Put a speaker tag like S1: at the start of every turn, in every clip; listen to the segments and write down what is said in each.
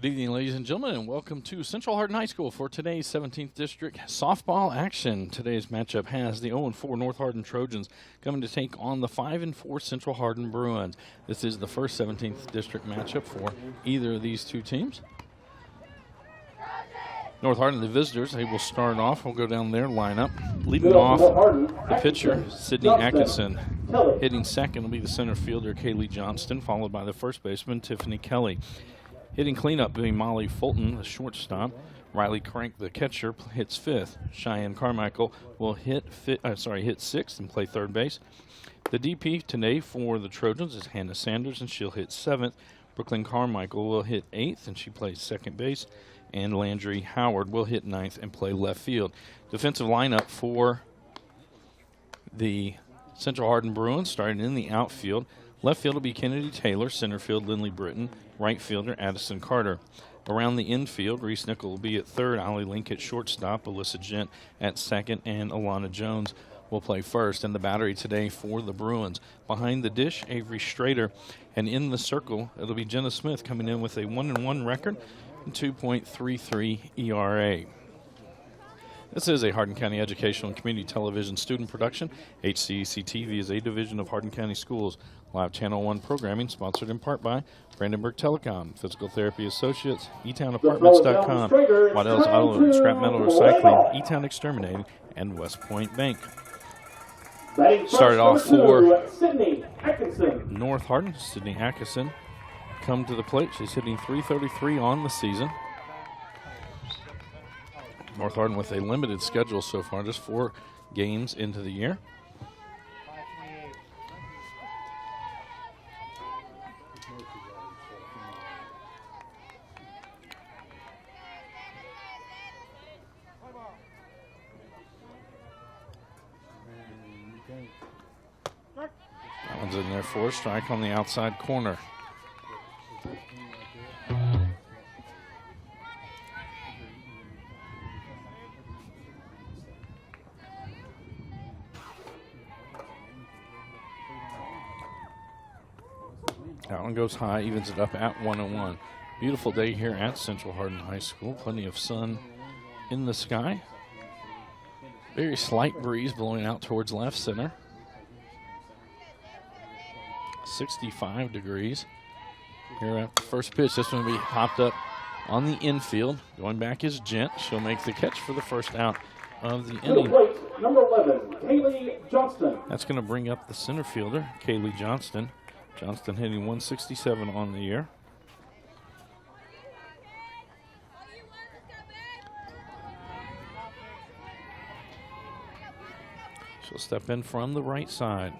S1: Good evening, ladies and gentlemen, and welcome to Central Hardin High School for today's 17th District softball action. Today's matchup has the 0-4 North Hardin Trojans coming to take on the 5-4 Central Hardin Bruins. This is the first 17th District matchup for either of these two teams. North Hardin, the visitors, they will start off. We'll go down their lineup. Leading off, the pitcher, Sydney Atkinson. Hitting second will be the center fielder, Kaylee Johnston, followed by the first baseman, Tiffany Kelly. Hitting cleanup being Molly Fulton, the shortstop. Riley Crank, the catcher, hits fifth. Cheyenne Carmichael will hit sixth and play third base. The DP today for the Trojans is Hannah Sanders, and she'll hit seventh. Brooklyn Carmichael will hit eighth, and she plays second base. And Landry Howard will hit ninth and play left field. Defensive lineup for the Central Hardin Bruins starting in the outfield. Left field will be Kennedy Taylor, center field Lindley Britton, right fielder Addison Carter. Around the infield, Reese Nickel will be at third, Ollie Link at shortstop, Alyssa Gent at second, and Alana Jones will play first. And the battery today for the Bruins. Behind the dish, Avery Strader, and in the circle, it'll be Jenna Smith coming in with a 1-1 record and 2.33 ERA. This is a Hardin County Educational and Community Television student production. HCEC-TV is a division of Hardin County Schools. Live Channel 1 programming sponsored in part by Brandenburg Telecom, Physical Therapy Associates, eTownApartments.com, Waddell's Auto and Scrap Metal Recycling, eTown Exterminating, and West Point Bank. Started off for North Hardin, Sydney Atkinson. Come to the plate. She's hitting .333 on the season. North Hardin with a limited schedule so far, just 4 games into the year. That one's in there for a strike on the outside corner. That one goes high, evens it up at 1-1. Beautiful day here at Central Hardin High School. Plenty of sun in the sky. Very slight breeze blowing out towards left center. 65 degrees. Here at the first pitch, this one will be popped up on the infield. Going back is Gent. She'll make the catch for the first out of the inning.
S2: Number 11, Kaylee Johnston.
S1: That's going to bring up the center fielder, Kaylee Johnston. Johnston hitting 167 on the year. She'll step in from the right side.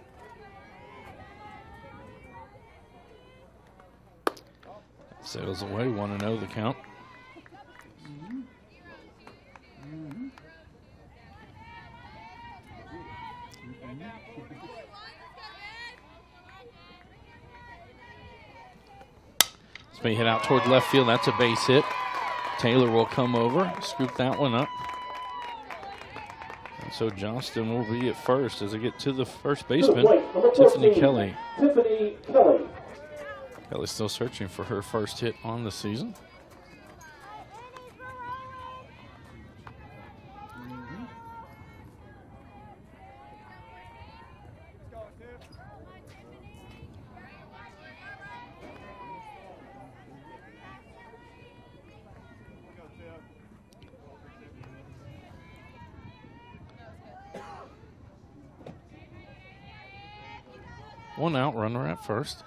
S1: Sails away, 1-0 the count. It's been hit out toward left field. That's a base hit. Taylor will come over, scoop that one up. And so Johnston will be at first as they get to the first baseman, Tiffany Kelly.
S2: Tiffany Kelly.
S1: Kelly's still searching for her first hit on the season. One out, runner at first.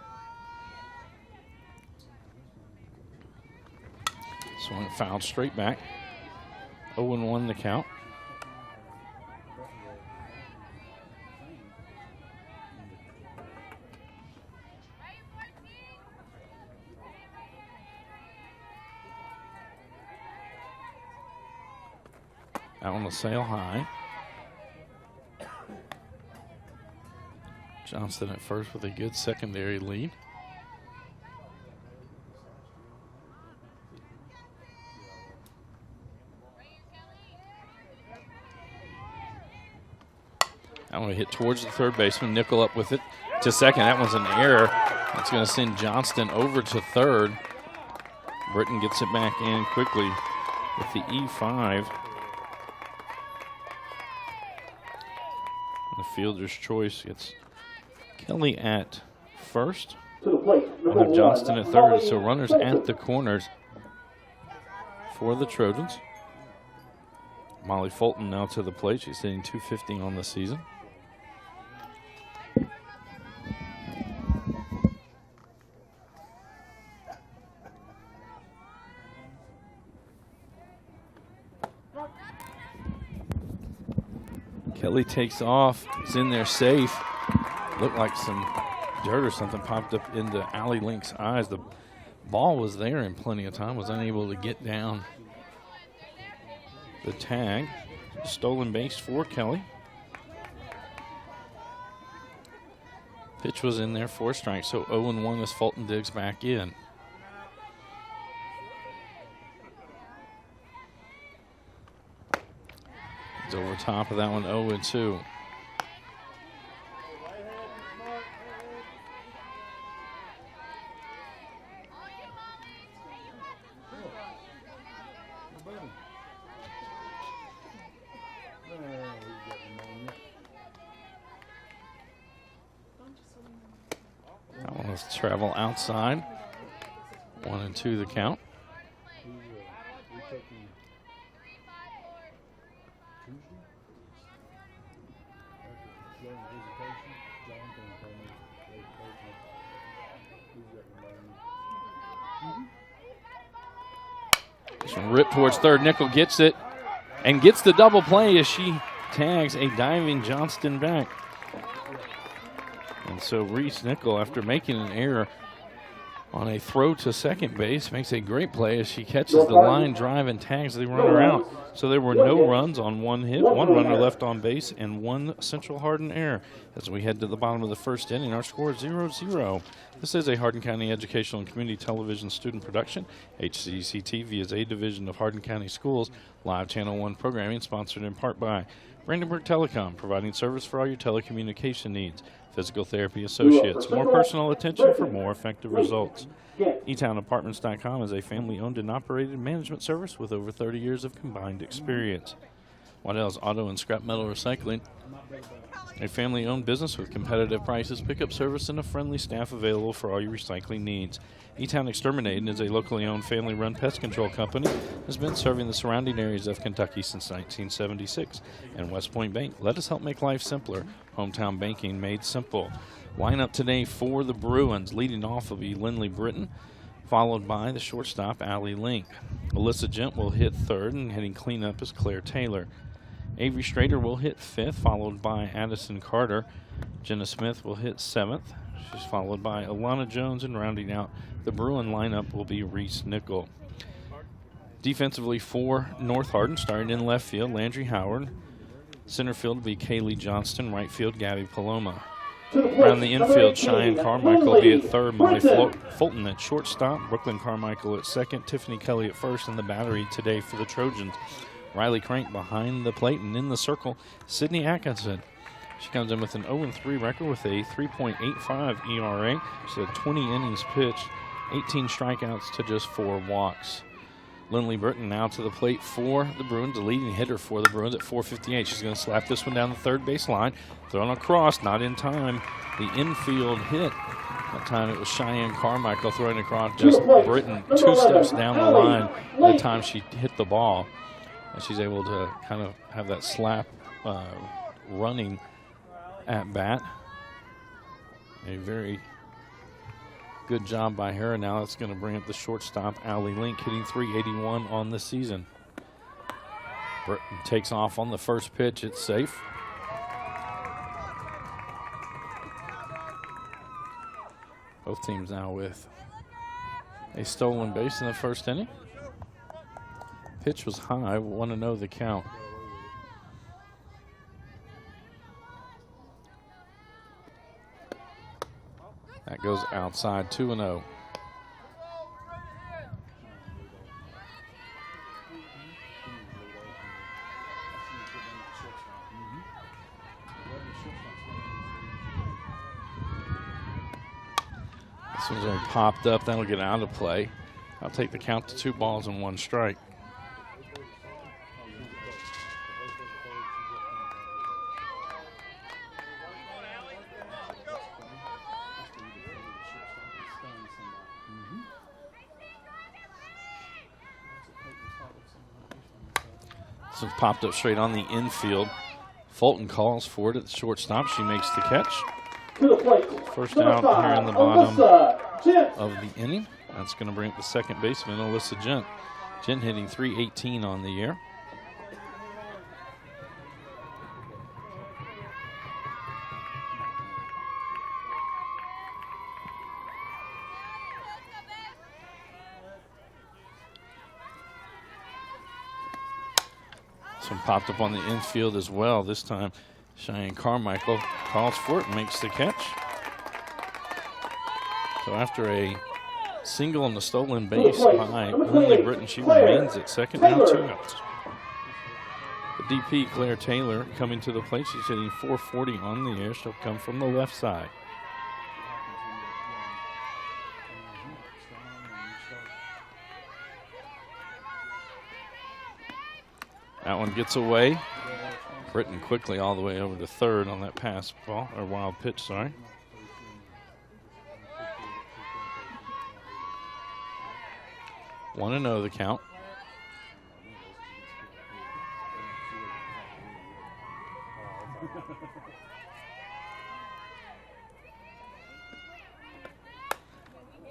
S1: Swung fouled straight back. 0-1 the count. That one will sail high. Johnston at first with a good secondary lead. That one hit towards the third baseman. Nickel up with it to second. That one's an error. That's going to send Johnston over to third. Britton gets it back in quickly with the E5. The fielder's choice gets Kelly at first.
S2: To the plate,
S1: Hunter Johnston at third. So runners at the corners for the Trojans. Molly Fulton now to the plate. She's hitting .250 on the season. Kelly takes off. Is in there safe. Looked like some dirt or something popped up into Allie Link's eyes. The ball was there in plenty of time. Was unable to get down the tag. Stolen base for Kelly. Pitch was in there for a strike, so 0-1 as Fulton digs back in. He's over top of that one, 0-2. Travel outside. 1-2 the count. Rip towards third. Nickel gets it and gets the double play as she tags a diving Johnston back. And so Reese Nickel, after making an error on a throw to second base, makes a great play as she catches the line drive and tags the runner out. So there were no runs on one hit, one runner left on base, and one Central Hardin error. As we head to the bottom of the first inning, our score is 0-0. This is a Hardin County Educational and Community Television student production. HCEC-TV is a division of Hardin County Schools. Live Channel 1 programming sponsored in part by Brandenburg Telecom, providing service for all your telecommunication needs. Physical Therapy Associates, more personal attention for more effective results. eTownApartments.com is a family-owned and operated management service with over 30 years of combined experience. Waddell's Auto and Scrap Metal Recycling, a family-owned business with competitive prices, pickup service, and a friendly staff available for all your recycling needs. E-Town Exterminating is a locally owned family-run pest control company that has been serving the surrounding areas of Kentucky since 1976. And West Point Bank, let us help make life simpler. Hometown banking made simple. Lineup today for the Bruins. Leading off will be Lindley Britton, followed by the shortstop, Allie Link. Alyssa Gent will hit third, and hitting cleanup is Claire Taylor. Avery Strader will hit fifth, followed by Addison Carter. Jenna Smith will hit seventh. She's followed by Alana Jones, and rounding out the Bruin lineup will be Reese Nickel. Defensively for North Hardin, starting in left field, Landry Howard. Center field will be Kaylee Johnston. Right field, Gabby Paloma. Around the infield, Cheyenne Carmichael will be at third. Molly Fulton at shortstop. Brooklyn Carmichael at second. Tiffany Kelly at first. And the battery today for the Trojans, Riley Crank behind the plate, and in the circle, Sydney Atkinson. She comes in with an 0-3 record with a 3.85 ERA. She had 20 innings pitched, 18 strikeouts to just 4 walks. Lindley Britton now to the plate for the Bruins, the leading hitter for the Bruins at 4:58. She's going to slap this one down the third base line, thrown across, not in time. The infield hit. That time it was Cheyenne Carmichael throwing across just Britton 2 steps down the line by the time she hit the ball. And she's able to kind of have that slap running at bat. A very good job by her. And now it's going to bring up the shortstop, Allie Link, hitting .381 on the season. Britton takes off on the first pitch. It's safe. Both teams now with a stolen base in the first inning. Pitch was high, 1-0 the count. That goes outside, 2-0. This one's already popped up. That'll get out of play. I'll take the count to 2 balls and 1 strike. This one's popped up straight on the infield. Fulton calls for it at the shortstop. She makes the catch. First out here in the bottom of the inning. That's going to bring up the second baseman, Alyssa Gent. Gent hitting .318 on the year. This one popped up on the infield as well. This time, Cheyenne Carmichael calls for it and makes the catch. So after a single on the stolen base by Lindley Britton, she remains at second, now 2 outs. The DP, Claire Taylor, coming to the plate. She's hitting .440 on the air. She'll come from the left side. That one gets away. Britton quickly all the way over to third on that pass ball, or wild pitch, sorry. One and 0 the count.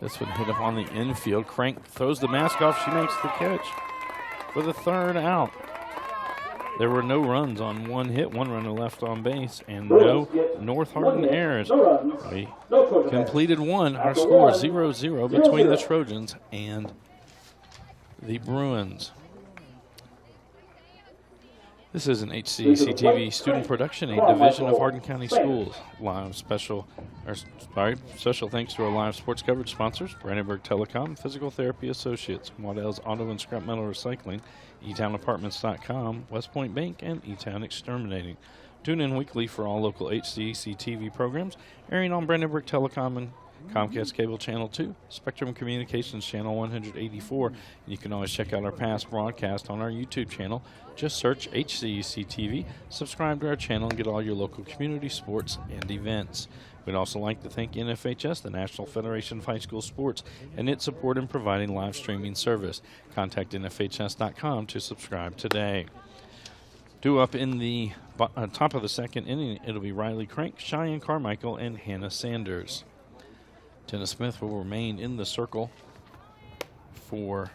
S1: This one hit up on the infield. Crank throws the mask off. She makes the catch for the 3rd out. There were no runs on 1 hit, 1 runner left on base, and no North Hardin errors. We completed 1. Our score 0-0 between the Trojans and the Bruins. This is an HCEC-TV student production, a division of Hardin County Schools. Special thanks to our live sports coverage sponsors, Brandenburg Telecom, Physical Therapy Associates, Waddell's Auto and Scrap Metal Recycling, eTownApartments.com, West Point Bank, and eTown Exterminating. Tune in weekly for all local HCEC-TV programs, airing on Brandenburg Telecom and Comcast Cable Channel 2, Spectrum Communications Channel 184. And you can always check out our past broadcast on our YouTube channel. Just search HCEC-TV, subscribe to our channel, and get all your local community sports and events. We'd also like to thank NFHS, the National Federation of High School Sports, and its support in providing live streaming service. Contact NFHS.com to subscribe today. Due up in the top of the 2nd inning, it'll be Riley Crank, Cheyenne Carmichael, and Hannah Sanders. Jenna Smith will remain in the circle for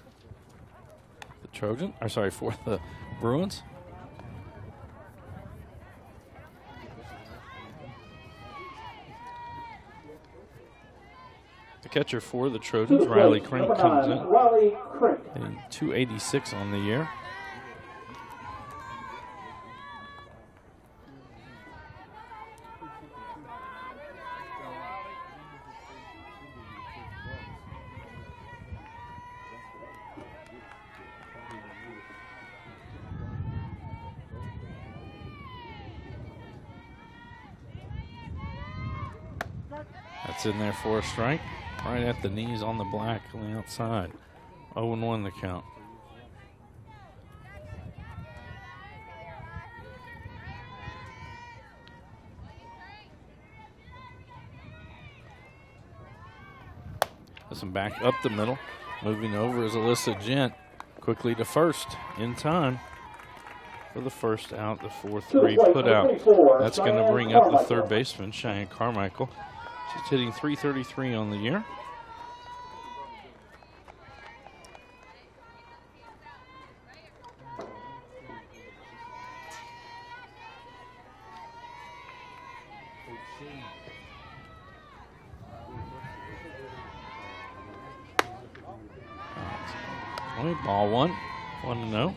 S1: the for the Bruins. The catcher for the Trojans, Riley Crank, comes in. And .286 on the year. That's in there for a strike. Right at the knees on the black on the outside. 0-1 the count. This one back up the middle. Moving over is Alyssa Gent. Quickly to first in time for the first out, the 4-3 put out. That's going to bring up the 3rd baseman, Cheyenne Carmichael. She's hitting .333 on the year. Ball 1, 1-0.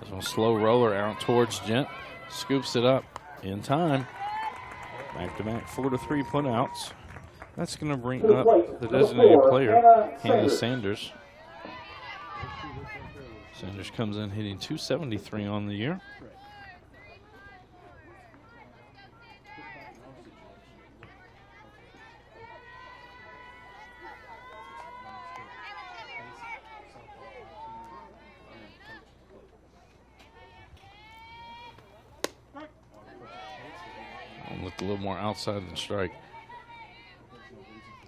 S1: This one slow roller out towards Gent. Scoops it up in time. Back-to-back 4-3 putouts. That's going to bring up the designated player, Hannah Sanders. Sanders comes in hitting .273 on the year. Looked a little more outside than strike.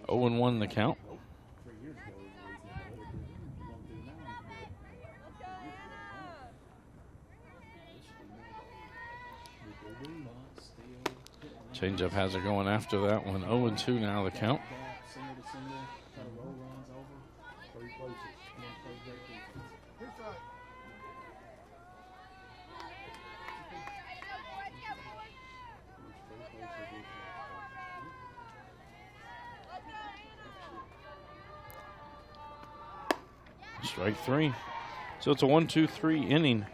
S1: 0-1 the count. Changeup has it going after that one. 0-2 now the count. Strike three. So it's a 1-2-3 inning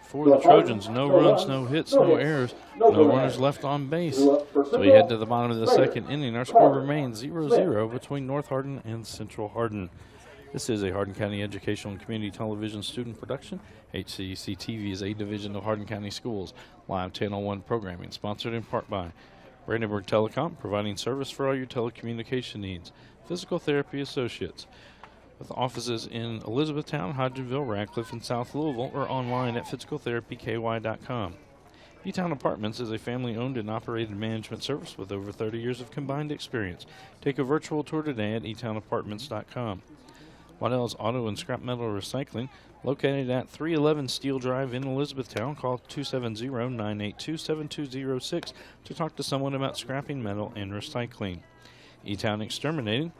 S1: for the Trojans. No runs, no hits, no errors, no runners left on base. So we head to the bottom of the second inning. Our score remains 0-0 between North Hardin and Central Hardin. This is a Hardin County Educational and Community Television student production. HCEC-TV is a division of Hardin County Schools. Live Channel 1 programming, sponsored in part by Brandenburg Telecom, providing service for all your telecommunication needs. Physical Therapy Associates, with offices in Elizabethtown, Hodgenville, Radcliffe, and South Louisville, or online at physicaltherapyky.com. E-Town Apartments is a family-owned and operated management service with over 30 years of combined experience. Take a virtual tour today at etownapartments.com. Waddell's Auto and Scrap Metal Recycling, located at 311 Steel Drive in Elizabethtown. Call 270-982-7206 to talk to someone about scrapping metal and recycling. E-Town Exterminating,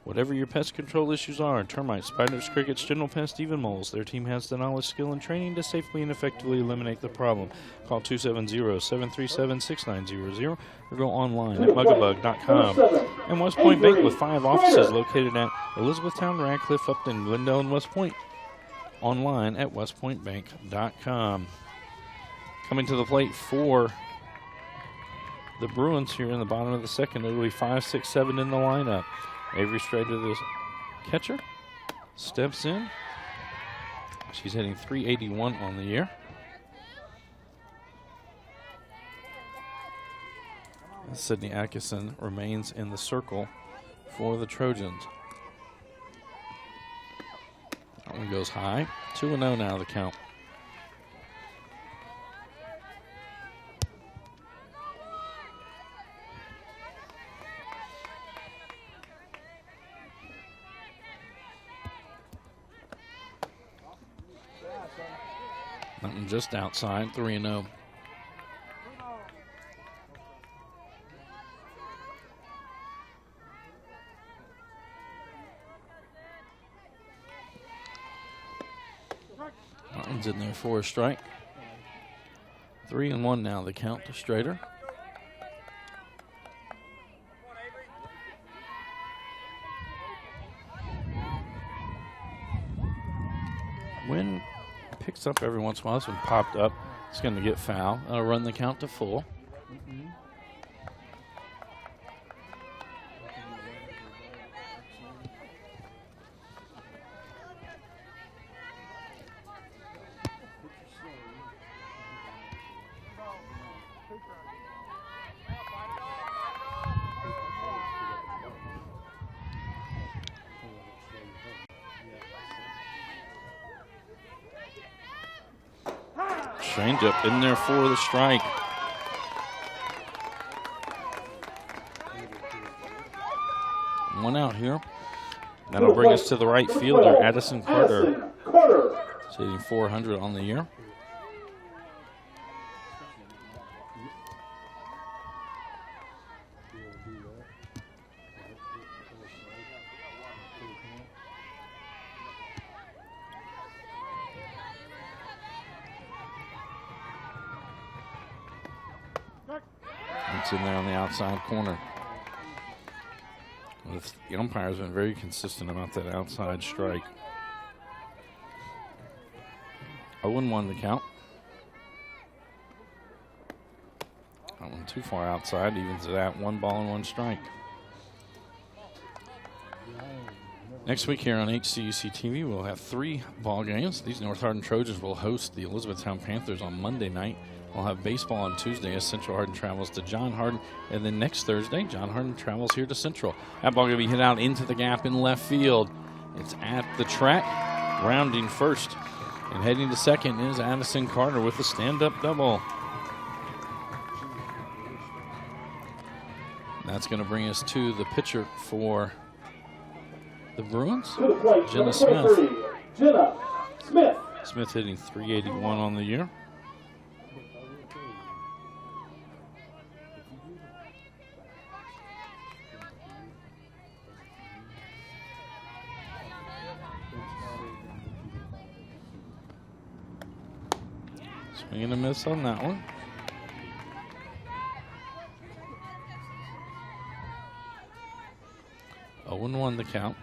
S1: whatever your pest control issues are, termites, spiders, crickets, general pests, even moles, their team has the knowledge, skill, and training to safely and effectively eliminate the problem. Call 270-737-6900 or go online at mugabug.com. And West Point Bank, with 5 offices located at Elizabethtown, Radcliffe, Upton, Glendale, and West Point. Online at westpointbank.com. Coming to the plate for the Bruins here in the bottom of the second. It'll be 5, 6, 7 in the lineup. Avery Strader, the catcher, steps in. She's hitting .381 on the year. And Sydney Atkinson remains in the circle for the Trojans. That one goes high. 2-0 now the count. That one just outside, 3-0. That one's in there for a strike. 3-1 now the count to Strader. Wind picks up every once in a while. This one popped up. It's going to get foul. That'll run the count to full. Changeup in there for the strike. One out here. That'll bring us to the right fielder, Addison Carter. He's hitting .400 on the year. It's in there on the outside corner. The umpire's been very consistent about that outside strike. 0-1 the count. That one too far outside, evens it out. 1 ball and 1 strike. Next week here on HCEC-TV, we'll have 3 ball games. These North Hardin Trojans will host the Elizabethtown Panthers on Monday night. We'll have baseball on Tuesday as Central Hardin travels to John Hardin. And then next Thursday, John Hardin travels here to Central. That ball going to be hit out into the gap in left field. It's at the track, rounding first. And heading to second is Addison Carter with a stand-up double. That's going to bring us to the pitcher for the Bruins, Jenna Smith.
S2: Jenna Smith.
S1: Smith hitting .381 on the year. Swing and a miss on that one. Oh, 0-1 the count.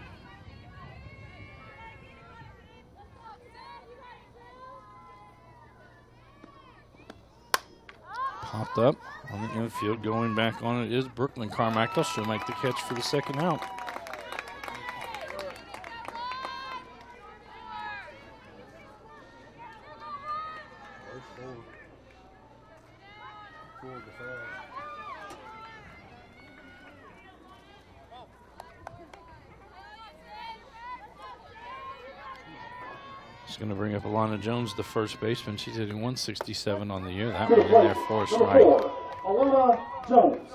S1: Popped up on the infield. Going back on it is Brooklyn Carmichael. She'll make the catch for the second out. It's going to bring up Alana Jones, the first baseman. She's hitting .167 on the year. That one in there for a strike.
S2: Alana Jones.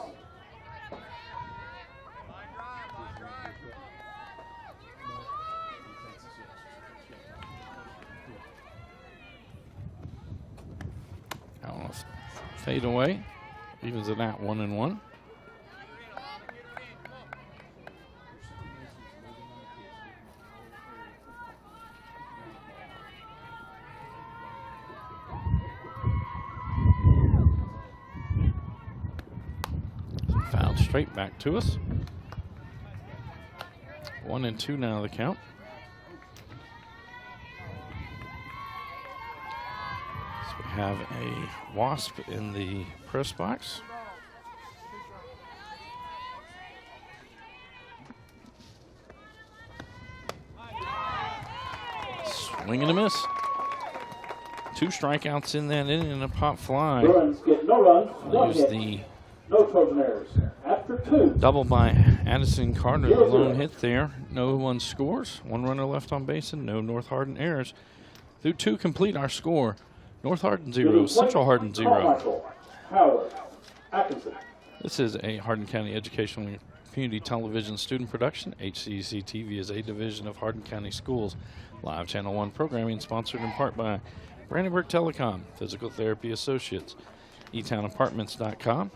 S2: That one fade away. Evens it at 1-1. Foul straight back to us. 1-2 now the count. So we have a Wasp in the press box. Swing and a miss. 2 strikeouts in that inning and a pop fly. Bruins get no runs, no
S1: Use
S2: hits,
S1: the
S2: no Trojan errors. After 2.
S1: double by Addison Carter, the lone hit there. No one scores. 1 runner left on base and no North Hardin errors. Through 2 complete our score. North Hardin 0, Central Hardin 0.
S2: Howard, Atkinson.
S1: This is a Hardin County Educational and Community Television student production. HCEC-TV is a division of Hardin County Schools. Live Channel 1 programming sponsored in part by Brandenburg Telecom, Physical Therapy Associates, eTownApartments.com,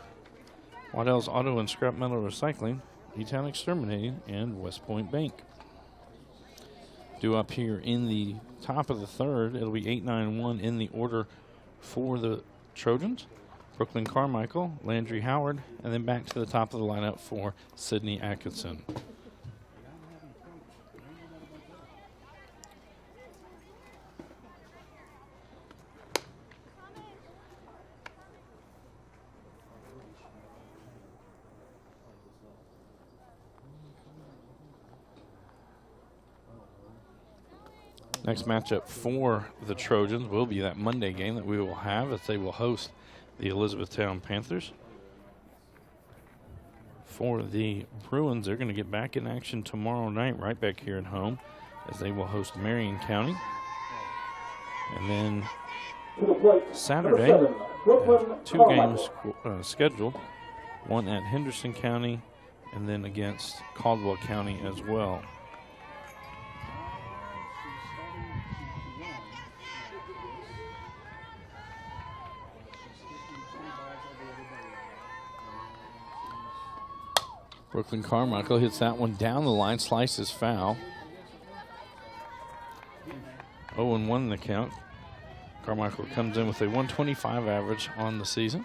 S1: Waddell's Auto and Scrap Metal Recycling, E-Town Exterminating, and West Point Bank. Due up here in the top of the third, it'll be 8-9-1 in the order for the Trojans. Brooklyn Carmichael, Landry Howard, and then back to the top of the lineup for Sydney Atkinson. Next matchup for the Trojans will be that Monday game that we will have as they will host the Elizabethtown Panthers. For the Bruins, they're going to get back in action tomorrow night right back here at home as they will host Marion County. And then Saturday, 2 games scheduled, one at Henderson County and then against Caldwell County as well. Brooklyn Carmichael hits that one down the line, slices foul. 0-1 in the count. Carmichael comes in with a 125 average on the season.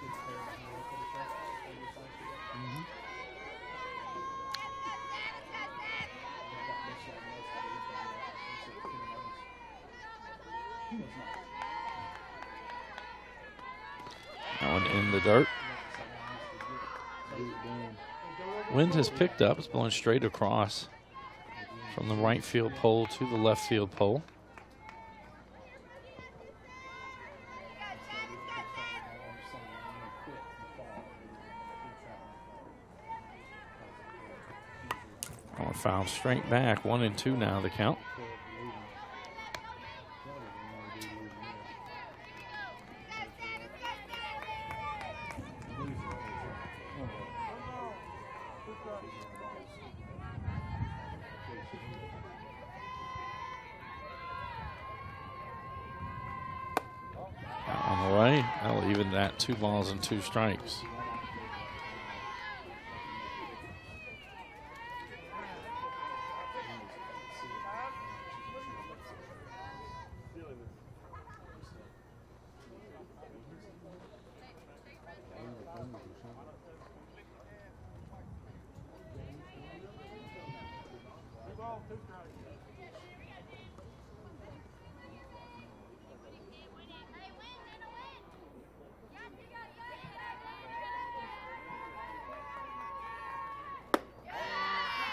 S1: That one in the dirt. Wind has picked up. It's blowing straight across from the right field pole to the left field pole. Or foul straight back. 1-2 now the count. On the way, that'll even that. 2 balls and 2 strikes.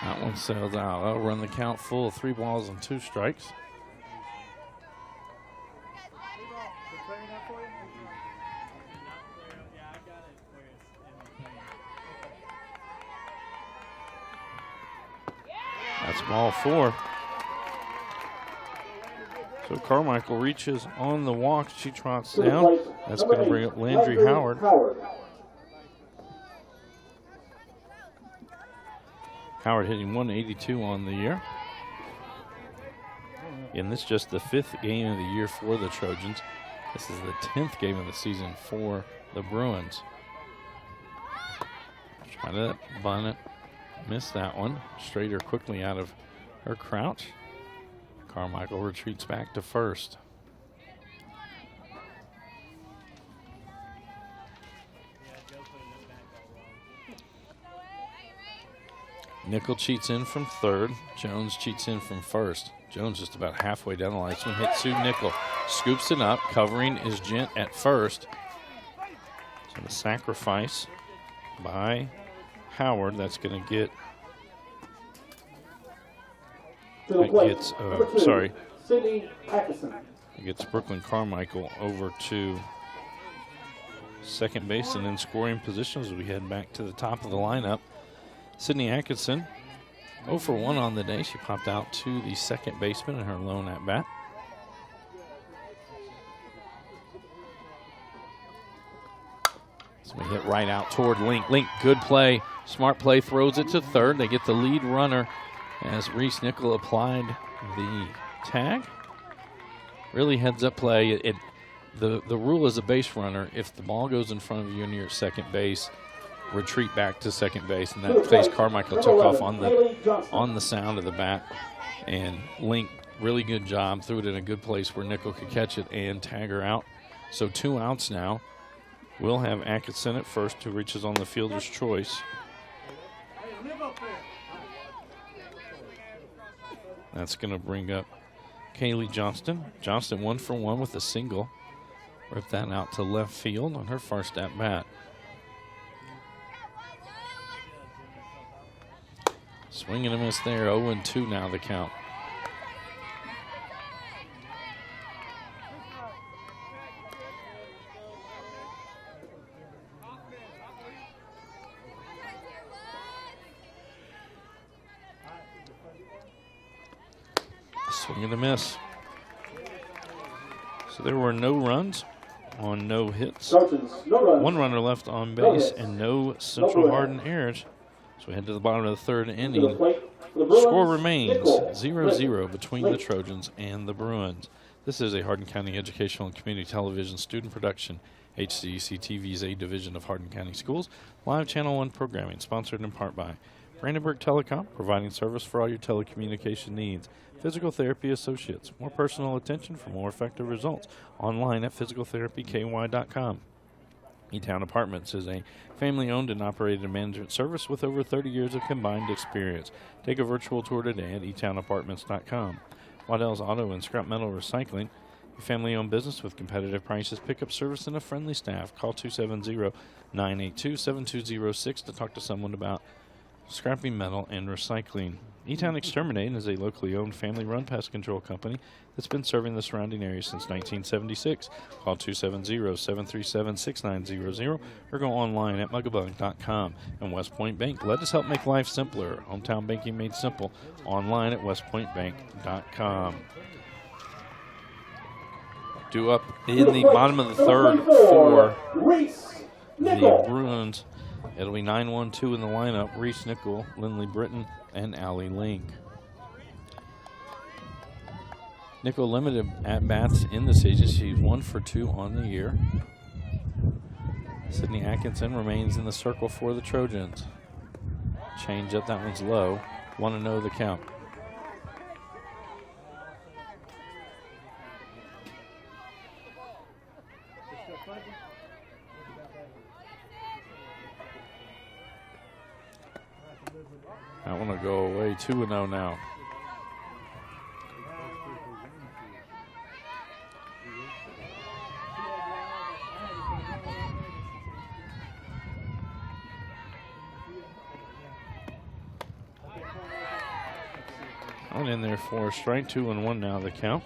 S1: That one sails out. That'll run the count full. 3 balls and 2 strikes. That's ball 4. So Carmichael reaches on the walk. She trots down. That's going to bring up Landry Howard. Howard hitting 182 on the year. And this is just the 5th game of the year for the Trojans. This is the 10th game of the season for the Bruins. Try to bunt it. Missed that one. Strader quickly out of her crouch. Carmichael retreats back to first. Nickel cheats in from third. Jones cheats in from first. Jones just about halfway down the line. This one hits Sue Nickel. Scoops it up. Covering is Gent at first. So the sacrifice by Howard. That's going to get. That gets Brooklyn Carmichael over to second base and in scoring position as we head back to the top of the lineup. Sydney Atkinson, 0 for 1 on the day. She popped out to the second baseman in her lone at bat. So we hit right out toward Link. Link, good play, smart play, throws it to third. They get the lead runner as Reese Nickel applied the tag. Really heads up play. The rule is a base runner. If the ball goes in front of you and you're at second base, retreat back to second base, and that place Carmichael took off on the sound of the bat. And Link, really good job, threw it in a good place where Nickel could catch it and tag her out. So 2 outs now. We'll have Atkinson at first, who reaches on the fielder's choice. That's going to bring up Kaylee Johnston. Johnston 1 for 1 with a single. Ripped that out to left field on her first at bat. Swing and a miss there. 0-2 now the count. Swing and a miss. So there were no runs on no hits. 1 runner left on base and no Central Hardin errors. So we head to the bottom of the 3rd inning. Score remains 0-0 between the Trojans and the Bruins. This is a Hardin County Educational and Community Television student production. HCEC-TV is a division of Hardin County Schools. Live Channel 1 programming sponsored in part by Brandenburg Telecom, providing service for all your telecommunication needs. Physical Therapy Associates, more personal attention for more effective results. Online at physicaltherapyky.com. E-Town Apartments is a family-owned and operated management service with over 30 years of combined experience. Take a virtual tour today at etownapartments.com. Waddell's Auto and Scrap Metal Recycling, a family-owned business with competitive prices, pickup service, and a friendly staff. Call 270-982-7206 to talk to someone about Scrapping Metal, and Recycling. E-Town Exterminate is a locally owned, family-run pest control company that's been serving the surrounding area since 1976. Call 270-737-6900 or go online at mugabug.com. And West Point Bank, let us help make life simpler. Hometown banking made simple. Online at westpointbank.com. Due up in the bottom of the third for the Bruins. It'll be 9-1-2 in the lineup. Reese Nickel, Lindley Britton, and Allie Link. Nickel limited at-bats in the season. She's 1 for 2 on the year. Sydney Atkinson remains in the circle for the Trojans. Change up, that one's low. 1-0 the count. I want to go away 2-0 now. One in there for a strike, 2-1 now the count.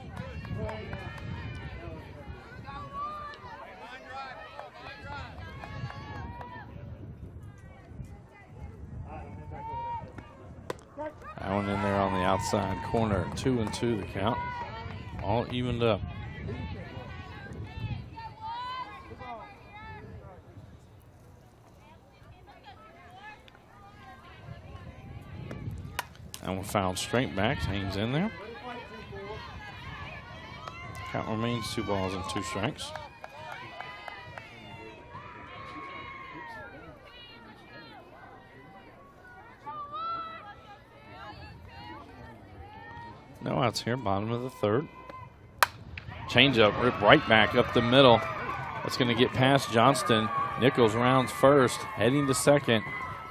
S1: That one in there on the outside corner, 2-2 the count. All evened up. That one fouled straight back, hangs in there. Count remains 2 balls and 2 strikes. No outs here, bottom of the third. Change up, rip right back up the middle. That's going to get past Johnston. Nichols rounds first, heading to second.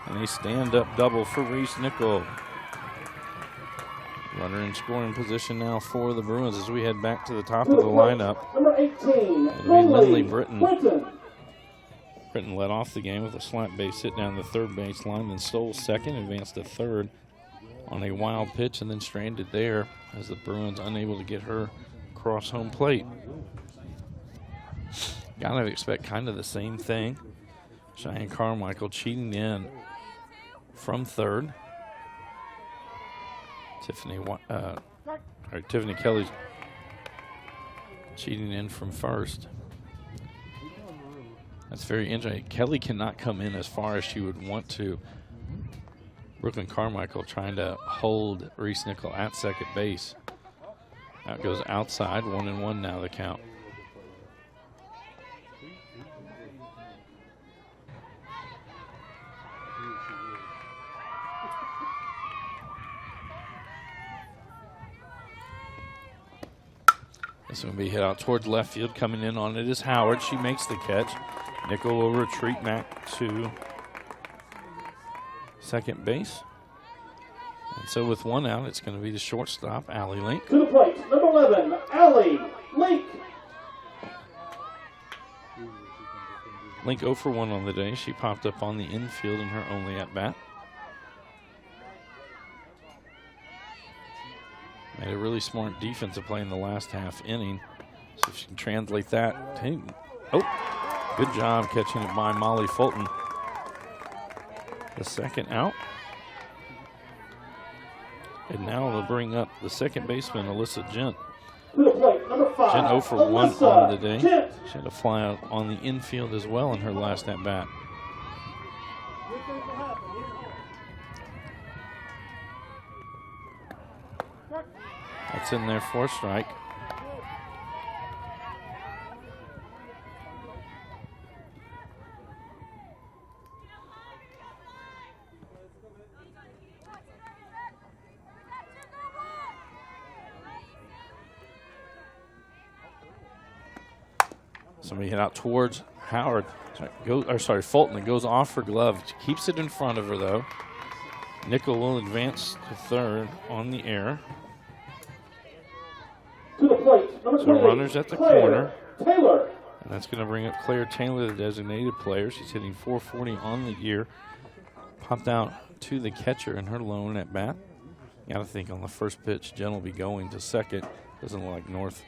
S1: And a stand-up double for Reese Nickel. Runner in scoring position now for the Bruins as we head back to the top of the lineup.
S2: Number 18,
S1: Lindley Britton. Britton led off the game with a slap base hit down the third base line, then stole second, advanced to third on a wild pitch, and then stranded there as the Bruins unable to get her across home plate. Gotta expect kind of the same thing. Cheyenne Carmichael cheating in from third. Tiffany Kelly's cheating in from first. That's very interesting. Kelly cannot come in as far as she would want to. Brooklyn Carmichael trying to hold Reese Nickel at second base. That goes outside, 1-1 now the count. This one will be hit out towards left field. Coming in on it is Howard. She makes the catch. Nickel will retreat back to second base. And so with 1 out, it's going to be the shortstop, Allie Link.
S2: To the plate, number 11, Allie Link.
S1: Link 0 for 1 on the day. She popped up on the infield in her only at-bat. Made a really smart defensive play in the last half inning. So if she can translate that. Oh, good job catching it by Molly Fulton. The second out. And now they'll bring up the second baseman, Alyssa Gent.
S2: To the plate, number 5,
S1: Gent 0 for 1
S2: Alyssa
S1: on the day.
S2: Gent.
S1: She had a fly out on the infield as well in her last at-bat. That's in there for a strike. Somebody hit out towards Howard. Fulton. It goes off her glove. She keeps it in front of her though. Nickel will advance to third on the air.
S2: To the plate, number 20,
S1: runners at the
S2: Claire
S1: corner.
S2: Taylor.
S1: And that's going to bring up Claire Taylor, the designated player. She's hitting .440 on the year Popped out to the catcher in her lone at bat. Got to think on the first pitch, Jen will be going to second. Doesn't look like North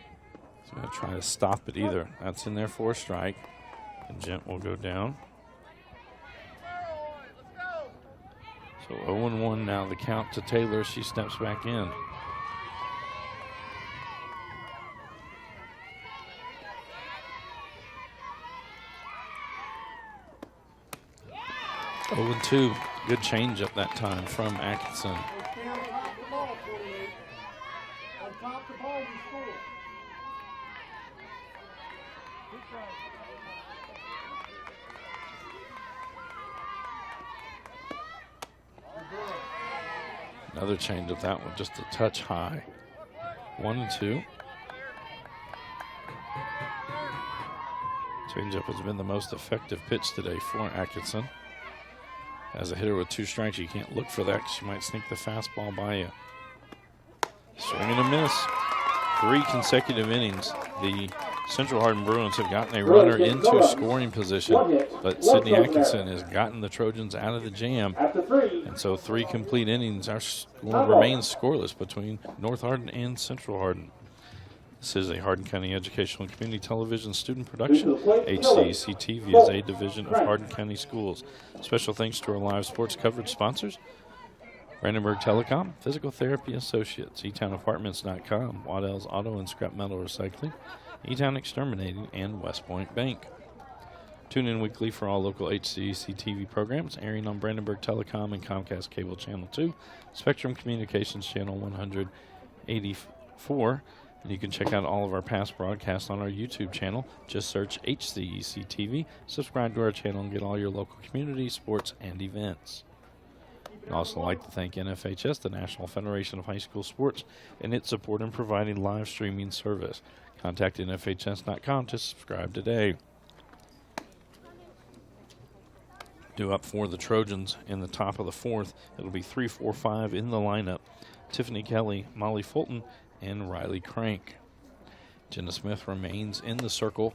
S1: is going to try to stop it either. That's in there for a strike. And Jen will go down. So 0-1 now, the count to Taylor. She steps back in. Oh, 2. Good change up that time from Atkinson. Another change of that one, just a touch high. 1-2. Changeup has been the most effective pitch today for Atkinson. As a hitter with 2 strikes, you can't look for that because she might sneak the fastball by you. Swing and a miss. 3 consecutive innings. The Central Hardin Bruins have gotten a runner into scoring position, but Sydney Atkinson has gotten the Trojans out of the jam. And so 3 complete innings. Our score remains scoreless between North Hardin and Central Hardin. This is a Hardin County Educational and Community Television student production. HCEC-TV is a division of Hardin County Schools. Special thanks to our live sports coverage sponsors: Brandenburg Telecom, Physical Therapy Associates, eTownApartments.com, Waddell's Auto and Scrap Metal Recycling, eTown Exterminating, and West Point Bank. Tune in weekly for all local HCEC-TV programs airing on Brandenburg Telecom and Comcast Cable Channel 2, Spectrum Communications Channel 184. And you can check out all of our past broadcasts on our YouTube channel. Just search HCEC-TV, subscribe to our channel, and get all your local community, sports, and events. I'd also like to thank NFHS, the National Federation of High School Sports, and its support in providing live streaming service. Contact NFHS.com to subscribe today. Due up for the Trojans in the top of the 4th. It'll be 3-4-5 in the lineup. Tiffany Kelly, Molly Fulton, and Riley Crank. Jenna Smith remains in the circle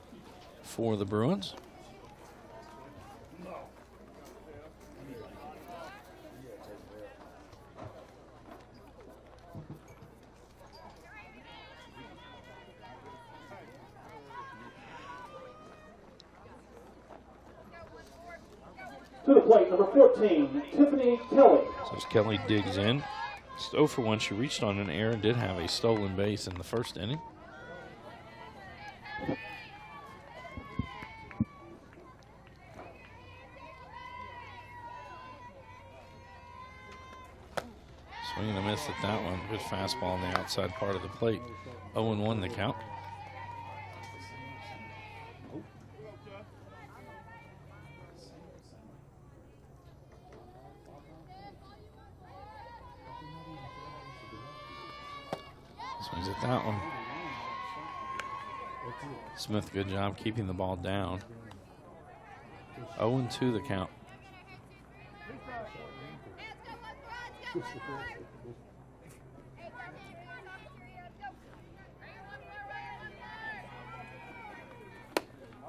S1: for the Bruins.
S2: To the plate, number 14, Tiffany Kelly.
S1: So as Kelly digs in, it's 0 for 1. She reached on an error and did have a stolen base in the first inning. Swing and a miss at that one. Good fastball on the outside part of the plate. 0-1 the count. Swings at that one. Smith, good job keeping the ball down. 0-2 the count.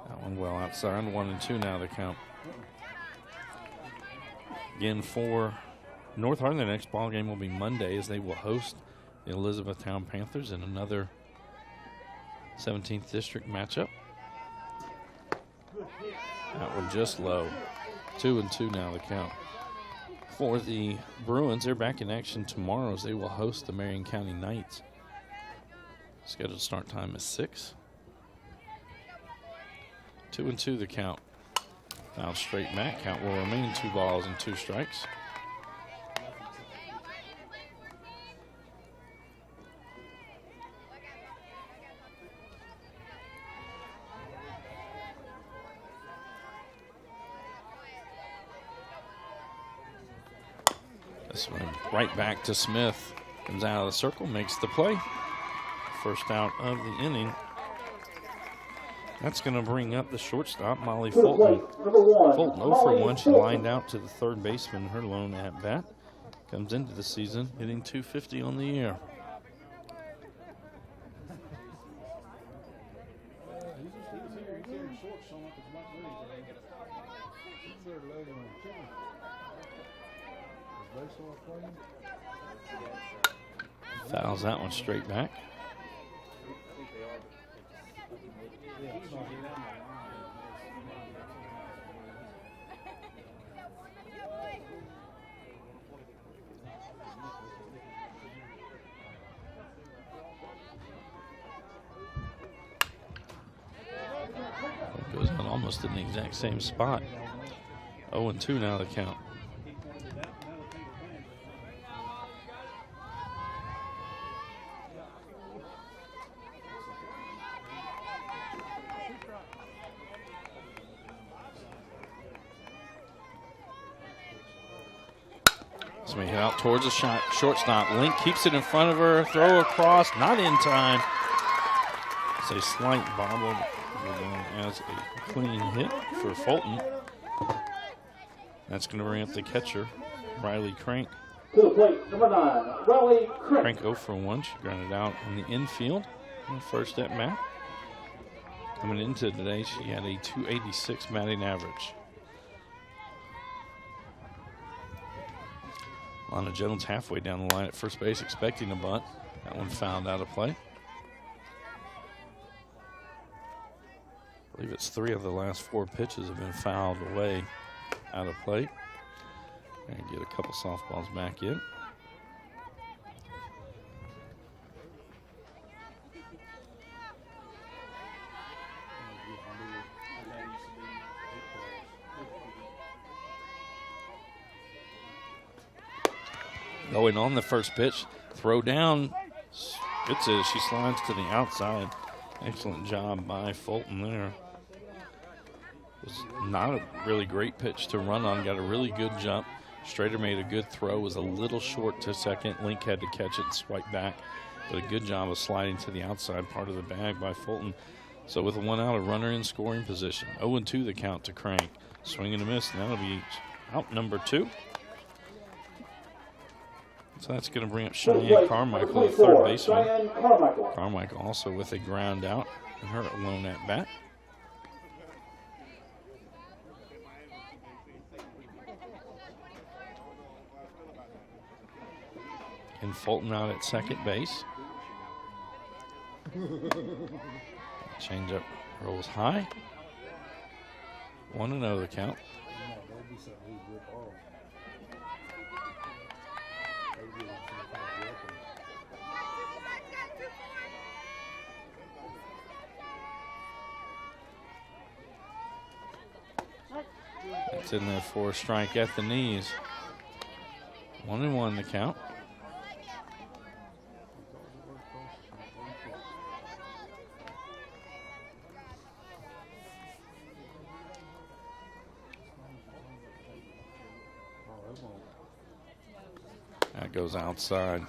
S1: That one well outside. 1-2 now the count. Again for North Hardin, the next ball game will be Monday as they will host the Elizabethtown Panthers in another 17th District matchup. That one just low. 2-2 now the count. For the Bruins, they're back in action tomorrow as they will host the Marion County Knights. Scheduled start time is 6. 2-2 the count. Foul straight back. Count will remain 2 balls and 2 strikes. This one right back to Smith. Comes out of the circle, makes the play. First out of the inning. That's going to bring up the shortstop, Molly Fulton. Fulton 0 for 1. She lined out to the third baseman, her lone at bat. Comes into the season hitting .250 on the year. Fouls that one straight back. Goes on almost in the exact same spot. 0-2 now the count. So we head out towards the shot, shortstop. Link keeps it in front of her. Throw across, not in time. It's a slight bobble as a clean hit for Fulton. That's going to bring up the catcher, Riley Crank.
S2: To the plate, number 9, Riley Crank.
S1: Crank 0 for 1. She grounded out in the infield in the first at bat. Coming into today, she had a 286 batting average. Lana Jones halfway down the line at first base, expecting a bunt. That one fouled out of play. I believe it's 3 of the last 4 pitches have been fouled away out of play. And get a couple softballs back in. Going on the first pitch, throw down, gets it. She slides to the outside. Excellent job by Fulton there. It was not a really great pitch to run on. Got a really good jump. Strader made a good throw. Was a little short to second. Link had to catch it and swipe back. But a good job of sliding to the outside part of the bag by Fulton. So with a 1 out, a runner in scoring position. 0-2 the count to Crank. Swing and a miss. And that'll be out number 2. So that's going to bring up Cheyenne Carmichael, the third baseman. Carmichael also with a ground out and her alone at bat. And Fulton out at second base. Changeup rolls high. 1-0 the count. It's in there for a strike at the knees. 1-1 the count. That goes outside.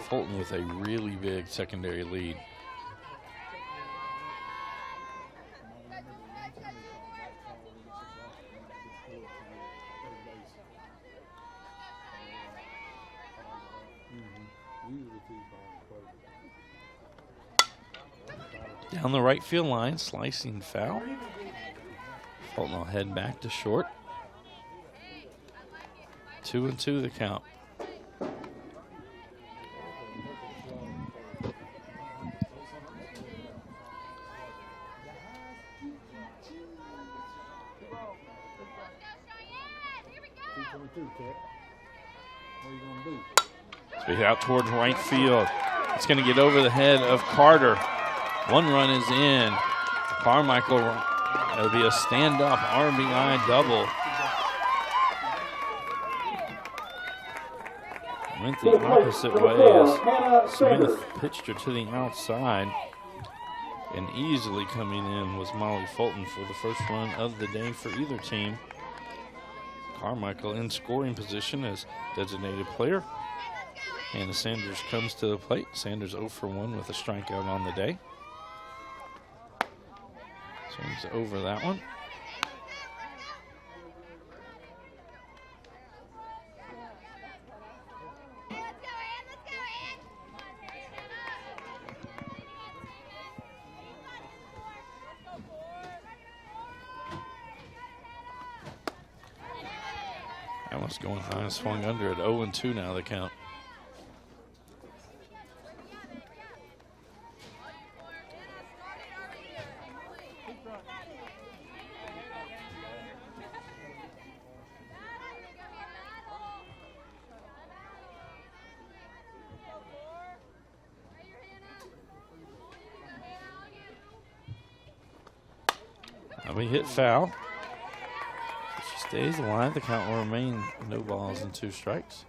S1: Fulton with a really big secondary lead. Down the right field line, slicing foul. Fulton will head back to short. 2-2 the count. So we head out towards right field. It's going to get over the head of Carter. 1 run is in. Carmichael, it'll be a stand-up RBI double. Went the opposite way as Smith pitched her to the outside. And easily coming in was Molly Fulton for the first run of the day for either team. Carmichael in scoring position as designated player. Hannah Sanders comes to the plate. Sanders 0 for 1 with a strikeout on the day. Swings over that one. That one's going high and swung under it. 0-2 now the count. We hit foul. If she stays alive, the count will remain no balls and 2 strikes.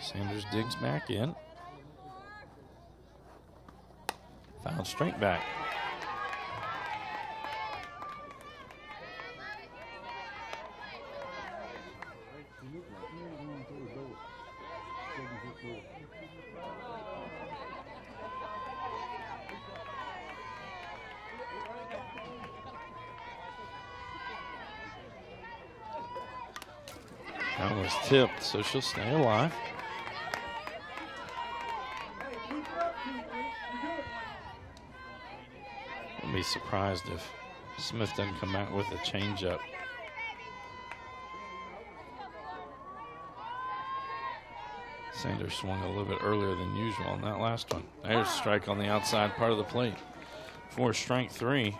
S1: Sanders digs back in. Fouled straight back. That was tipped, so she'll stay alive. I'd be surprised if Smith doesn't come out with a changeup. Sanders swung a little bit earlier than usual on that last one. There's a strike on the outside part of the plate. For strike 3.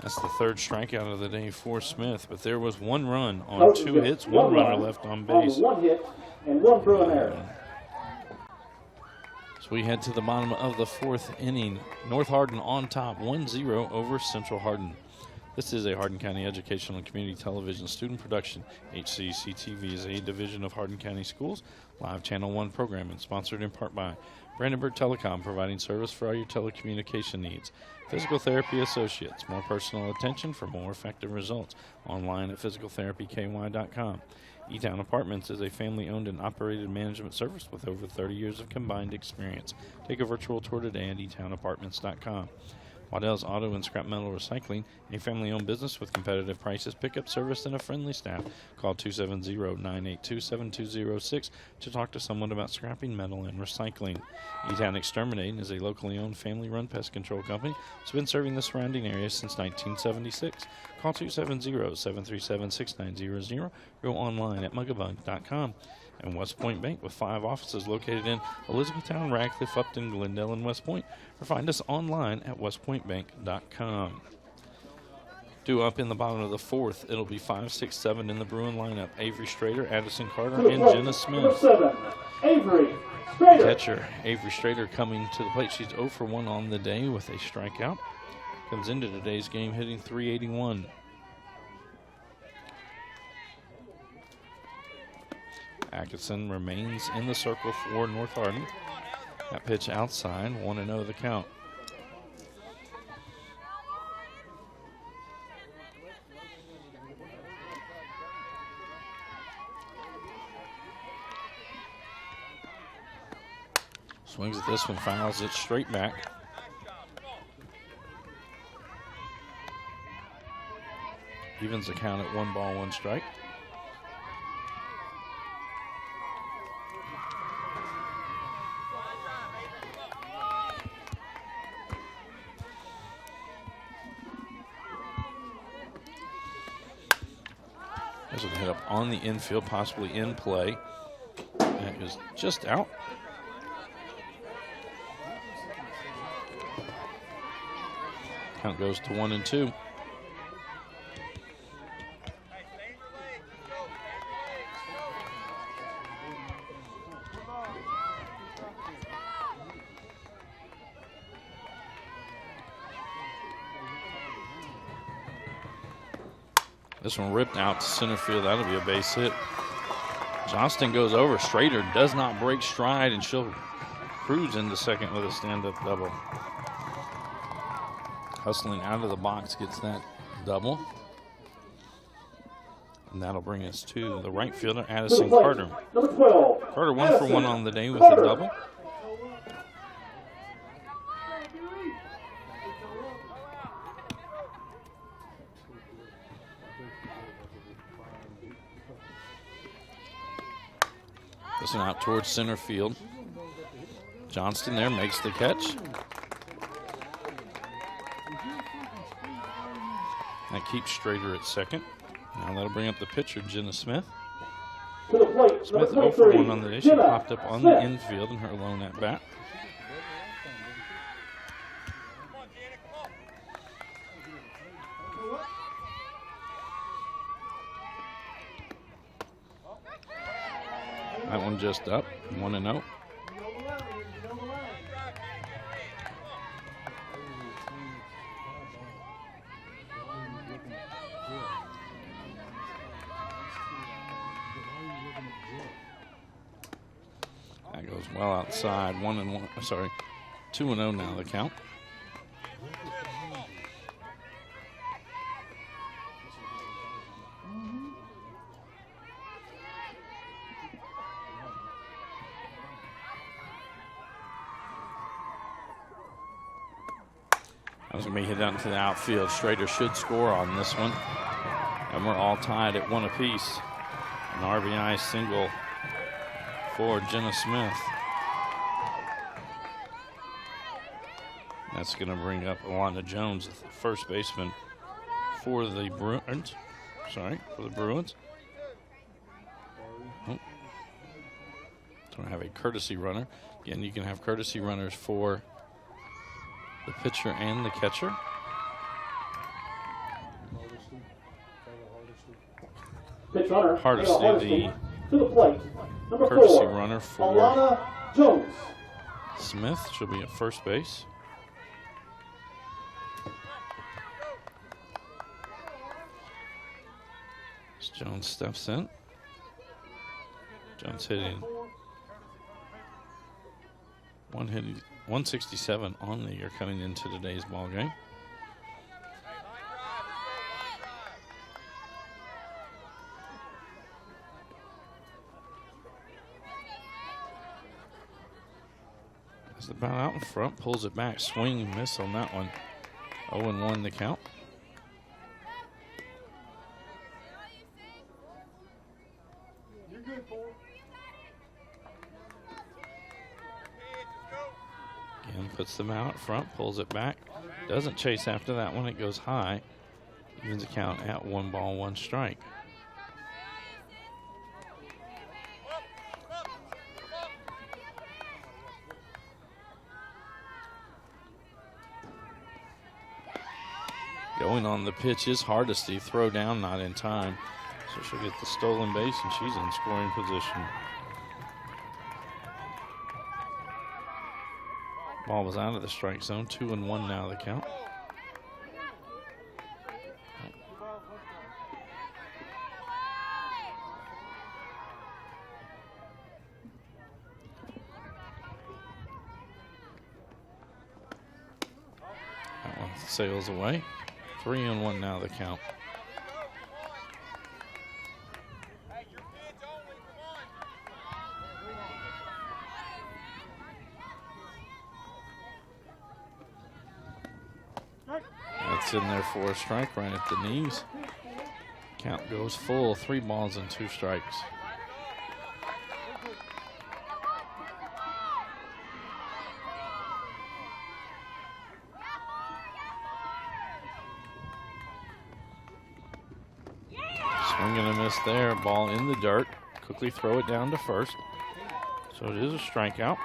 S1: That's the 3rd strikeout of the day for Smith, but there was 1 run on 2 hits, 1 runner left on base.
S2: 1 hit and 1 throw and error.
S1: So we head to the bottom of the 4th inning. North Hardin on top, 1-0 over Central Hardin. This is a Hardin County Educational and Community Television student production. HCEC-TV is a division of Hardin County Schools. Live Channel 1 programming sponsored in part by Brandenburg Telecom, providing service for all your telecommunication needs. Physical Therapy Associates, more personal attention for more effective results. Online at physicaltherapyky.com. E-Town Apartments is a family-owned and operated management service with over 30 years of combined experience. Take a virtual tour today at etownapartments.com. Waddell's Auto and Scrap Metal Recycling, a family-owned business with competitive prices, pickup service, and a friendly staff. Call 270-982-7206 to talk to someone about scrapping metal and recycling. E-Town Exterminating is a locally owned, family-run pest control company that's been serving the surrounding area since 1976. Call 270-737-6900 or go online at mugabug.com. And West Point Bank with 5 offices located in Elizabethtown, Radcliffe, Upton, Glendale, and West Point. Or find us online at westpointbank.com. Due up in the bottom of the 4th, it'll be 5, 6, 7 in the Bruin lineup. Avery Strader, Addison Carter, and Jenna Smith.
S2: 7, Avery Strader.
S1: Catcher Avery Strader coming to the plate. She's 0 for 1 on the day with a strikeout. Comes into today's game hitting .381. Atkinson remains in the circle for North Hardin. That pitch outside, 1-0 the count. Swings at this one, fouls it straight back. Evens the count at 1 ball, 1 strike. This will hit up on the infield, possibly in play. That is just out. Count goes to 1-2. This one ripped out to center field. That'll be a base hit. Johnston goes over. Strader does not break stride, and she'll cruise into second with a stand-up double. Hustling out of the box gets that double. And that'll bring us to the right fielder, Addison Carter.
S2: Number 12.
S1: Carter 1 for 1 on the day with a double. This one out towards center field. Johnston there makes the catch. That keeps Strader at second. Now that'll bring up the pitcher, Jenna Smith. Smith 0 for 1 on the day. She popped up on the infield in her lone at bat. That one just up, 1-0. That goes well outside. 2-0 now the count. That was going to be hit out to the outfield. Strader should score on this one. And we're all tied at 1 apiece. An RBI single for Jenna Smith. That's going to bring up Alana Jones, the first baseman for the Bruins. Oh. So I have a courtesy runner. Again, you can have courtesy runners for the pitcher and the catcher. Hardesty, the courtesy runner for
S2: Alana Jones.
S1: Smith. She'll be at first base. As Jones steps in. Jones hitting 167 on the year coming into today's ball game. Is about out in front, pulls it back, swing and miss on that one. 0-1 the count. Again, puts them out in front, pulls it back. Doesn't chase after that one, it goes high. Evens the count at 1 ball, 1 strike. Going on the pitch is Hardesty. Throw down, not in time. So she'll get the stolen base, and she's in scoring position. Ball was out of the strike zone. 2-1 now the count. That one sails away. 3-1 now the count. That's in there for a strike right at the knees. Count goes full, 3 balls and 2 strikes. Swing and a miss there. Ball in the dirt. Quickly throw it down to first. So it is a strikeout.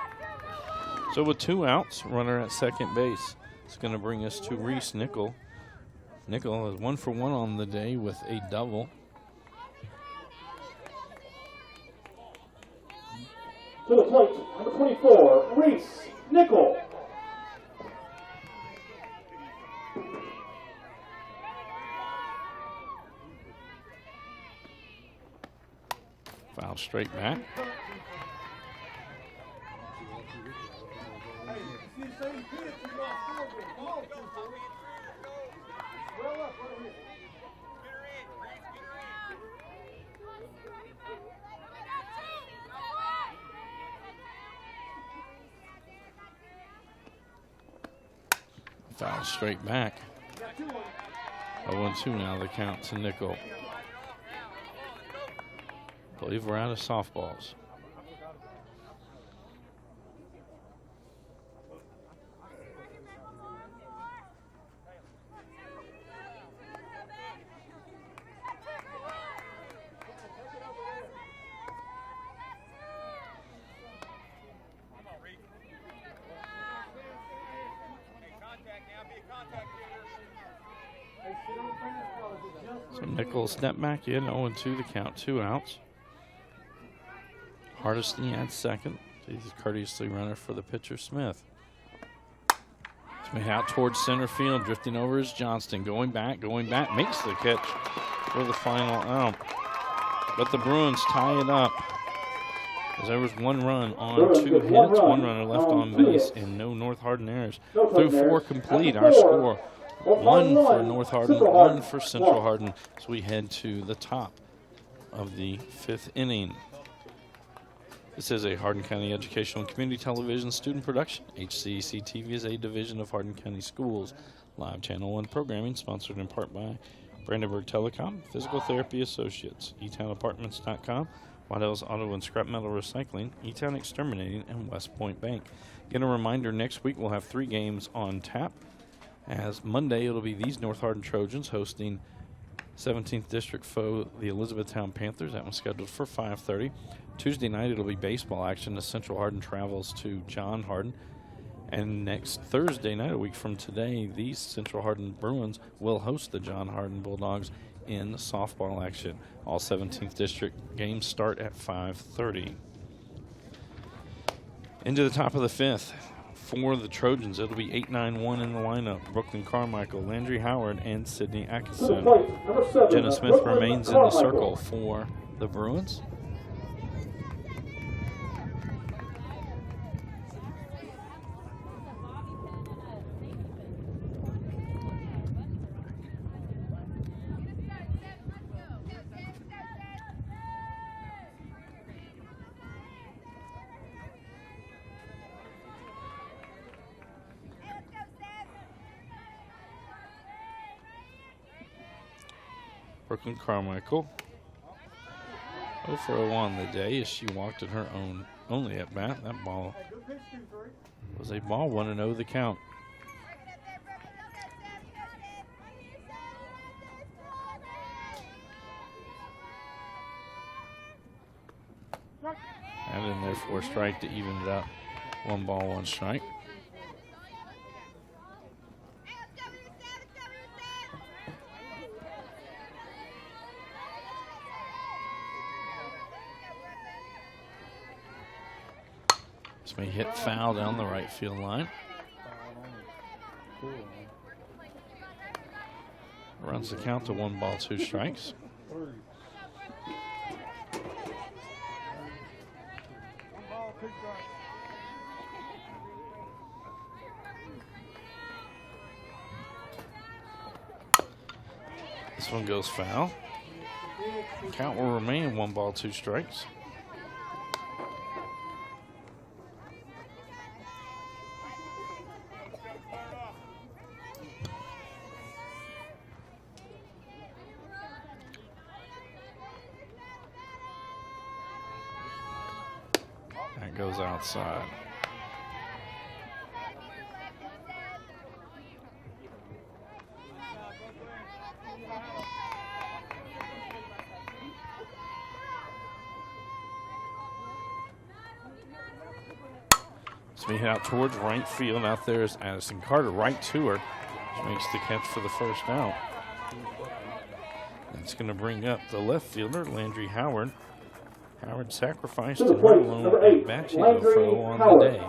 S1: So with 2 outs, runner at second base. It's going to bring us to Reese Nickel. Nickel is 1 for 1 on the day with a double.
S2: To the plate, number 24, Reese Nickel.
S1: Foul straight back. Foul straight back. 0-2 now the count to Nickel. I believe we're out of softballs. So Nickel step back in, 0-2 the count, 2 outs. Hardin at second. He's courteously runner for the pitcher, Smith. Smith out towards center field, drifting over is Johnston. Going back, makes the catch for the final out. But the Bruins tie it up. As there was 1 run on 2 hits, 1 runner left on base, and no North Hardin errors. Through 4 complete, our score 1 for North Hardin, 1 for Central Hardin, as we head to the top of the 5th inning. This is a Hardin County Educational and Community Television student production. HCEC-TV is a division of Hardin County Schools. Live Channel 1 programming sponsored in part by Brandenburg Telecom, Physical Therapy Associates, eTownApartments.com, Waddell's Auto and Scrap Metal Recycling, eTown Exterminating, and West Point Bank. Again, a reminder, next week we'll have 3 games on tap. As Monday, it'll be these North Hardin Trojans hosting 17th District foe, the Elizabethtown Panthers. That one's scheduled for 5:30. Tuesday night, it'll be baseball action as Central Hardin travels to John Hardin. And next Thursday night, a week from today, these Central Hardin Bruins will host the John Hardin Bulldogs in softball action. All 17th District games start at 5:30. Into the top of the 5th. For the Trojans, it'll be 8-9-1 in the lineup. Brooklyn Carmichael, Landry Howard, and Sydney Atkinson. Jenna Smith remains in the circle for the Bruins. Brooklyn Carmichael 0 for 1 the day as she walked at her own only at bat. That ball was a ball, 1-0 the count. And in there for a strike to even it out. 1 ball, 1 strike. May hit foul down the right field line. Runs the count to 1 ball, 2 strikes. This one goes foul. Count will remain 1 ball, 2 strikes. Goes outside. So we head out towards right field. Out there is Addison Carter, right to her. She makes the catch for the first out. That's going to bring up the left fielder, Landry Howard. Howard sacrificed in her lone at-bat. She's a throw on the day.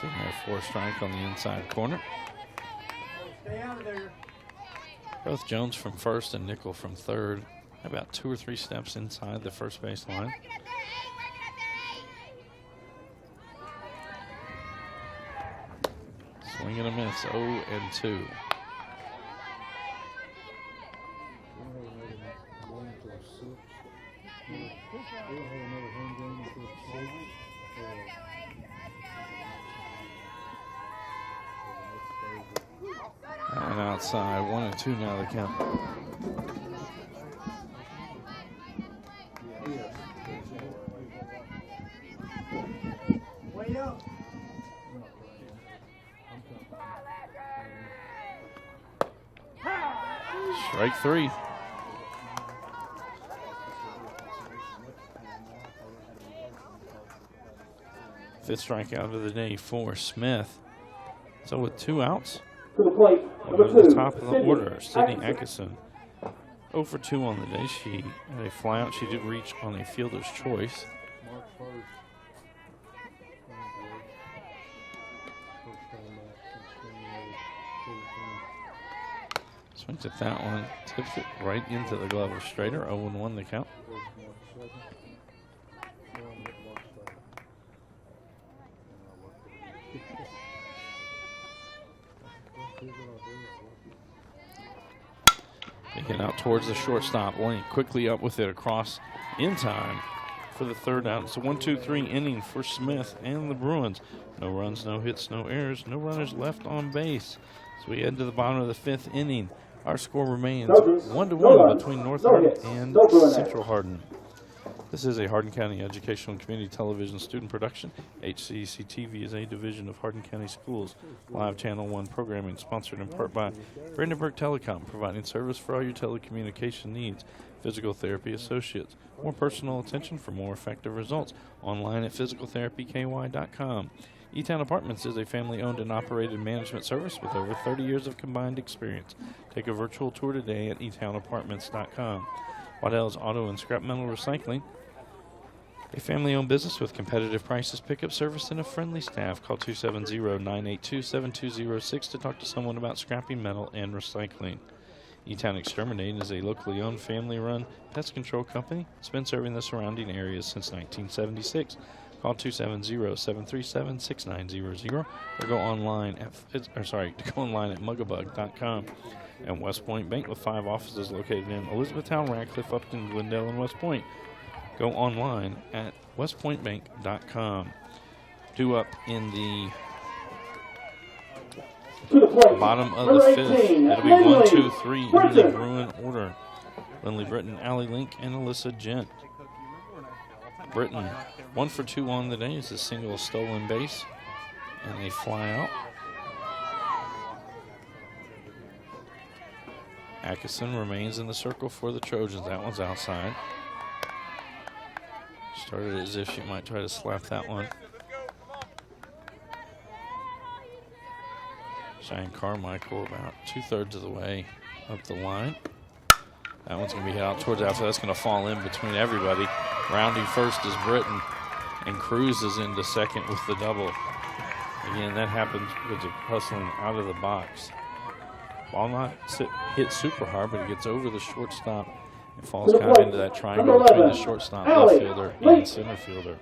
S1: See her 4 strike on the inside corner.
S3: Stay out of there.
S1: Both Jones from first and Nickel from third. About 2 or 3 steps inside the first base line. Swing and a miss, 0-2. And outside, 1-2 now the count. Strike 3. Fifth strikeout of the day for Smith. So with 2 outs,
S2: To the plate,
S1: we'll
S2: number
S1: go to the
S2: 2,
S1: top of the
S2: Sydney
S1: order. Sydney
S2: Atkinson.
S1: Atkinson. 0 for 2 on the day. She had a flyout. She did reach on a fielder's choice. Swings at that one, tips it right into the glove of Strader. 0-1 the count. Taking out towards the shortstop. Link quickly up with it across in time for the 3rd out. It's a 1-2-3 inning for Smith and the Bruins. No runs, no hits, no errors, no runners left on base. So we head to the bottom of the 5th inning. Our score remains 1-1 between North Hardin and Central Hardin. This is a Hardin County Educational and Community Television student production. HCEC-TV is a division of Hardin County Schools. Live Channel 1 programming sponsored in part by Brandenburg Telecom, providing service for all your telecommunication needs. Physical Therapy Associates. More personal attention for more effective results. Online at physicaltherapyky.com. E-Town Apartments is a family-owned and operated management service with over 30 years of combined experience. Take a virtual tour today at etownapartments.com. Waddell's Auto and Scrap Metal Recycling, a family-owned business with competitive prices, pickup service, and a friendly staff. Call 270-982-7206 to talk to someone about scrapping metal and recycling. E-Town Exterminate is a locally owned, family-run pest control company that's been serving the surrounding areas since 1976. Call 270-737-6900 or go online at muggabug.com. And West Point Bank with 5 offices located in Elizabethtown, Radcliffe, Upton, Glendale, and West Point. Go online at westpointbank.com. Due up in the bottom of the 5th. It'll be 1, 2, 3 in the Bruin order. Lindley Britton, Allie Link, and Alyssa Gent. Britton, 1 for 2 on the day. Is a single stolen base and a fly out. Atkinson remains in the circle for the Trojans. That one's outside. Started as if she might try to slap that one. Cheyenne Carmichael about 2/3 of the way up the line. That one's going to be hit out towards the outfield. That's going to fall in between everybody. Rounding first is Britton and cruises into second with the double. Again, that happens because of hustling out of the box. Ball not hit super hard, but it gets over the shortstop and falls kind of into that triangle between the shortstop, left fielder, and center fielder.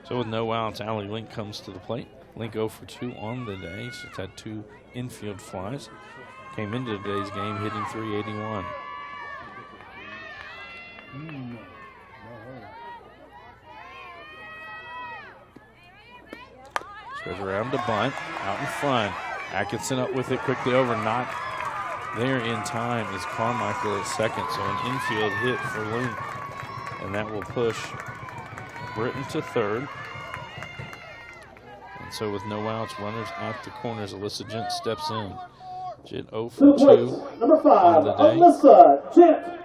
S1: So with no outs, Allie Link comes to the plate. Link 0 for 2 on the day. She's had 2 infield flies. Came into today's game hitting .381. Goes around to bunt, out in front. Atkinson up with it quickly over, not there in time is Carmichael at second, so an infield hit for Link. And that will push Britton to third. And so with no outs, runners at the corners, Alyssa Gent steps in. Gent 0 for 2
S2: number 5,
S1: on the day.
S2: Alyssa Gent.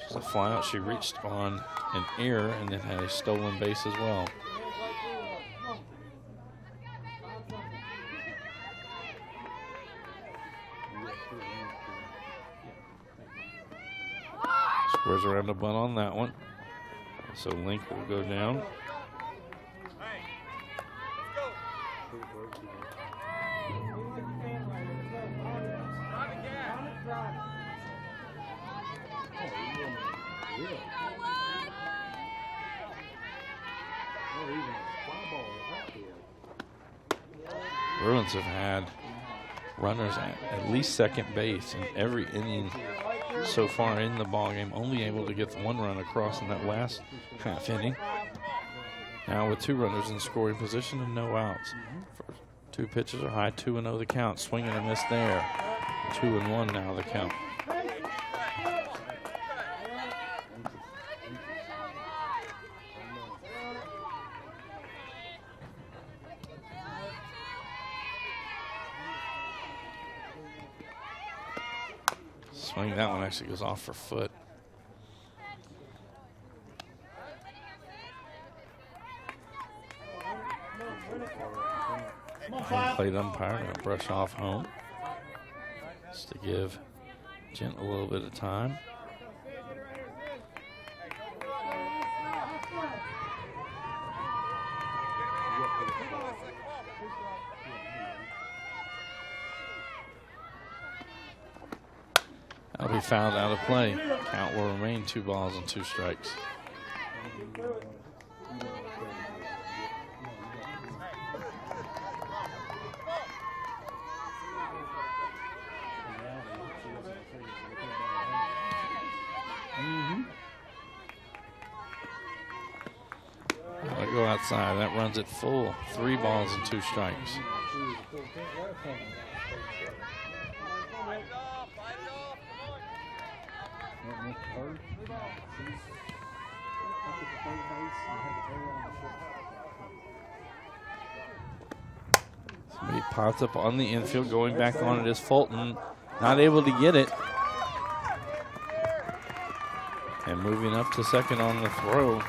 S1: She's a fly out. She reached on an error and then had a stolen base as well. Squares around a bunt on that one. So Link will go down. Bruins have had runners at least second base in every inning so far in the ballgame, only able to get the 1 run across in that last half inning. Now with 2 runners in scoring position and no outs. First 2 pitches are high, 2-0 the count. Swing and a miss there. 2-1 now the count. Swing, that one actually goes off her foot. Plate umpire going to brush off home. Just to give Gent a little bit of time. That'll be fouled out of play. Count will remain 2 balls and 2 strikes. I'll go outside. That runs it full. 3 balls and 2 strikes. Somebody pops up on the infield. Going back on it is Fulton. Not able to get it. And moving up to second on the throw.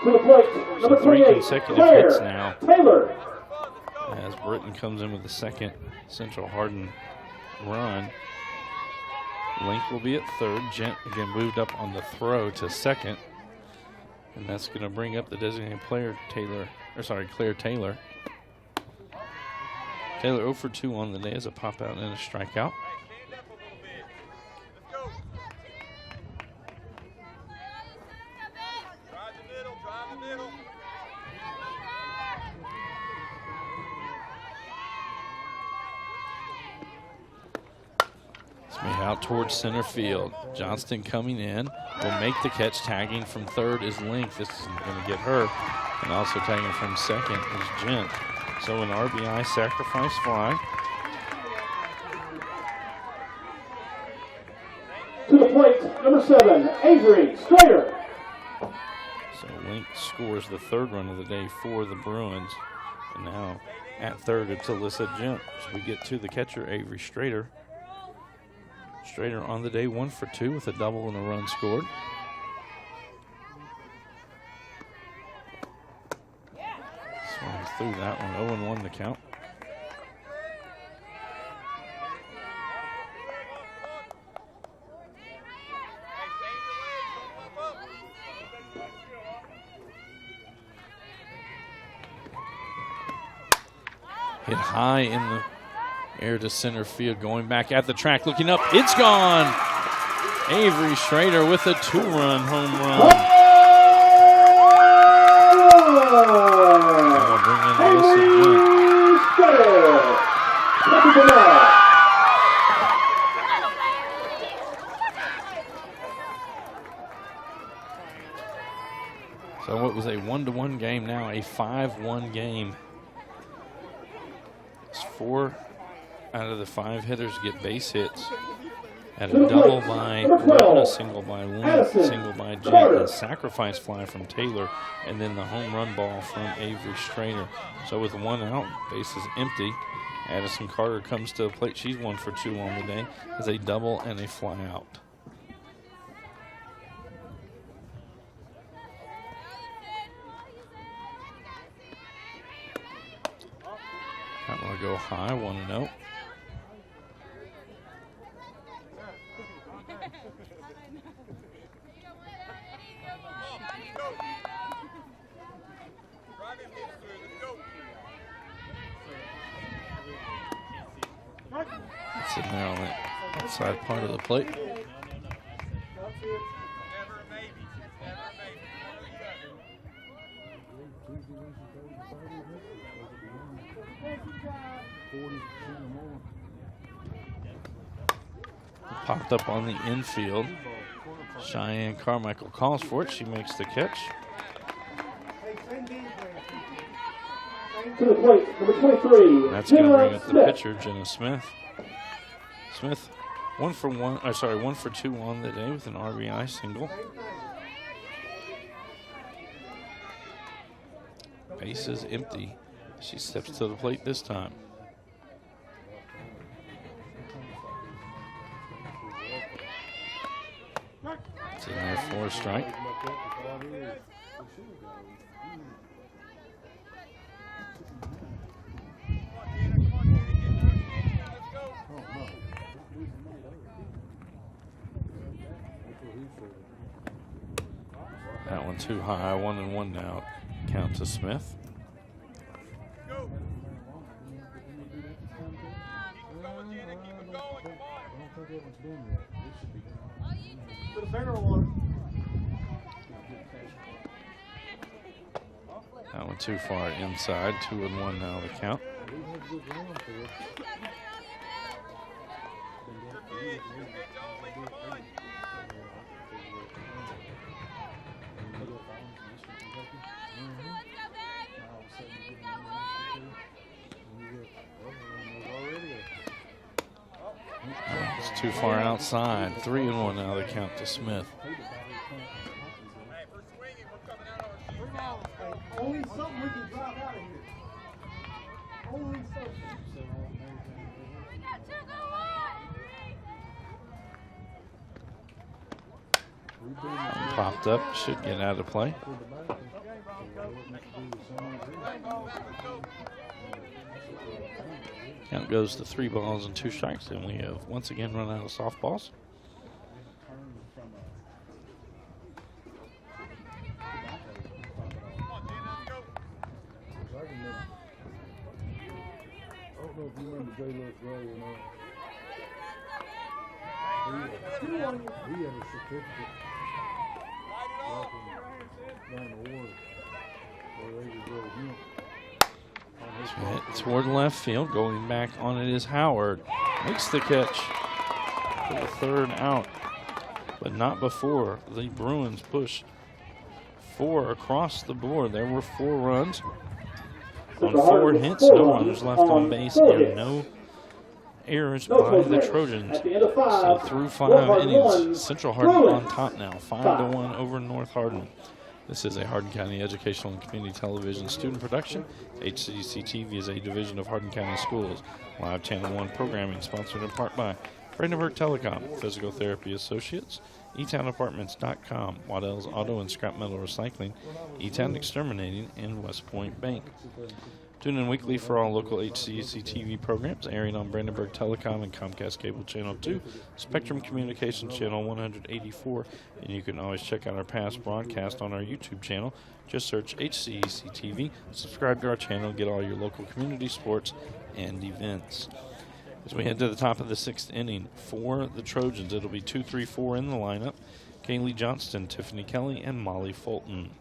S3: To the plate, number
S1: 3
S3: 28,
S1: consecutive hits now.
S3: Taylor.
S1: As Britton comes in with the second Central Hardin run. Link will be at third. Gent again moved up on the throw to second. And that's going to bring up the designated player, Claire Taylor. Taylor 0 for 2 on the day as a pop out and a strikeout. Out towards center field. Johnston coming in will make the catch. Tagging from third is Link. This is going to get her. And also tagging from second is Gent. So an RBI sacrifice fly.
S3: To the plate, number 7, Avery Strayer.
S1: So Link scores the 3rd run of the day for the Bruins. And now at third it's Alyssa Gent. So we get to the catcher, Avery Strayer. Strayer on the day 1 for 2 with a double and a run scored. Swings through that one, 0-1 the count. Hit high in the air to center field, going back at the track, looking up, it's gone! Avery Strayer with a 2-run home run. That'll bring in Alyssa Gent. So what was a 1-1 game, now a 5-1 game. It's 4 out of the 5 hitters get base hits. Had a double by Brown, a single by Link, single by Gent, a sacrifice fly from Taylor, and then the home run ball from Avery Strayer. So with 1 out, bases empty. Addison Carter comes to the plate. She's 1 for 2 on the day. Has a double and a fly out. I'm going to go high, 1-0. Sitting there on the outside part of the plate. Popped up on the infield. Cheyenne Carmichael calls for it. She makes the catch.
S3: To the plate, number 23.
S1: That's going to bring up the pitcher, Jenna Smith. Smith, 1 for 2 on the day with an RBI single. Bases empty. She steps to the plate this time. It's in there for a strike. That one too high. 1-1 now. Count to Smith. That one too far inside. 2-1 now the count. It's too far outside. 3-1 now the count to Smith.
S4: Only something we can drop out of here. Only something.
S1: Popped up, should get out of play. Count goes to 3 balls and 2 strikes, and we have once again run out of softballs. Toward left field, going back on it is Howard. Makes the catch for the 3rd out, but not before the Bruins push 4 across the board. There were 4 runs on 4 hits, no runners left on base, and no errors by the Trojans. So through 5 innings, Central Hardin on top now, 5-1 over North Hardin. This is a Hardin County Educational and Community Television student production. HCEC-TV is a division of Hardin County Schools. Live Channel 1 programming sponsored in part by Brandenburg Telecom, Physical Therapy Associates, eTownApartments.com, Waddell's Auto and Scrap Metal Recycling, eTown Exterminating, and West Point Bank. Tune in weekly for all local HCEC-TV programs airing on Brandenburg Telecom and Comcast Cable Channel 2, Spectrum Communications Channel 184, and you can always check out our past broadcast on our YouTube channel. Just search HCEC-TV, subscribe to our channel, get all your local community sports and events. As we head to the top of the 6th inning for the Trojans, it'll be 2-3-4 in the lineup. Kaylee Johnston, Tiffany Kelly, and Molly Fulton.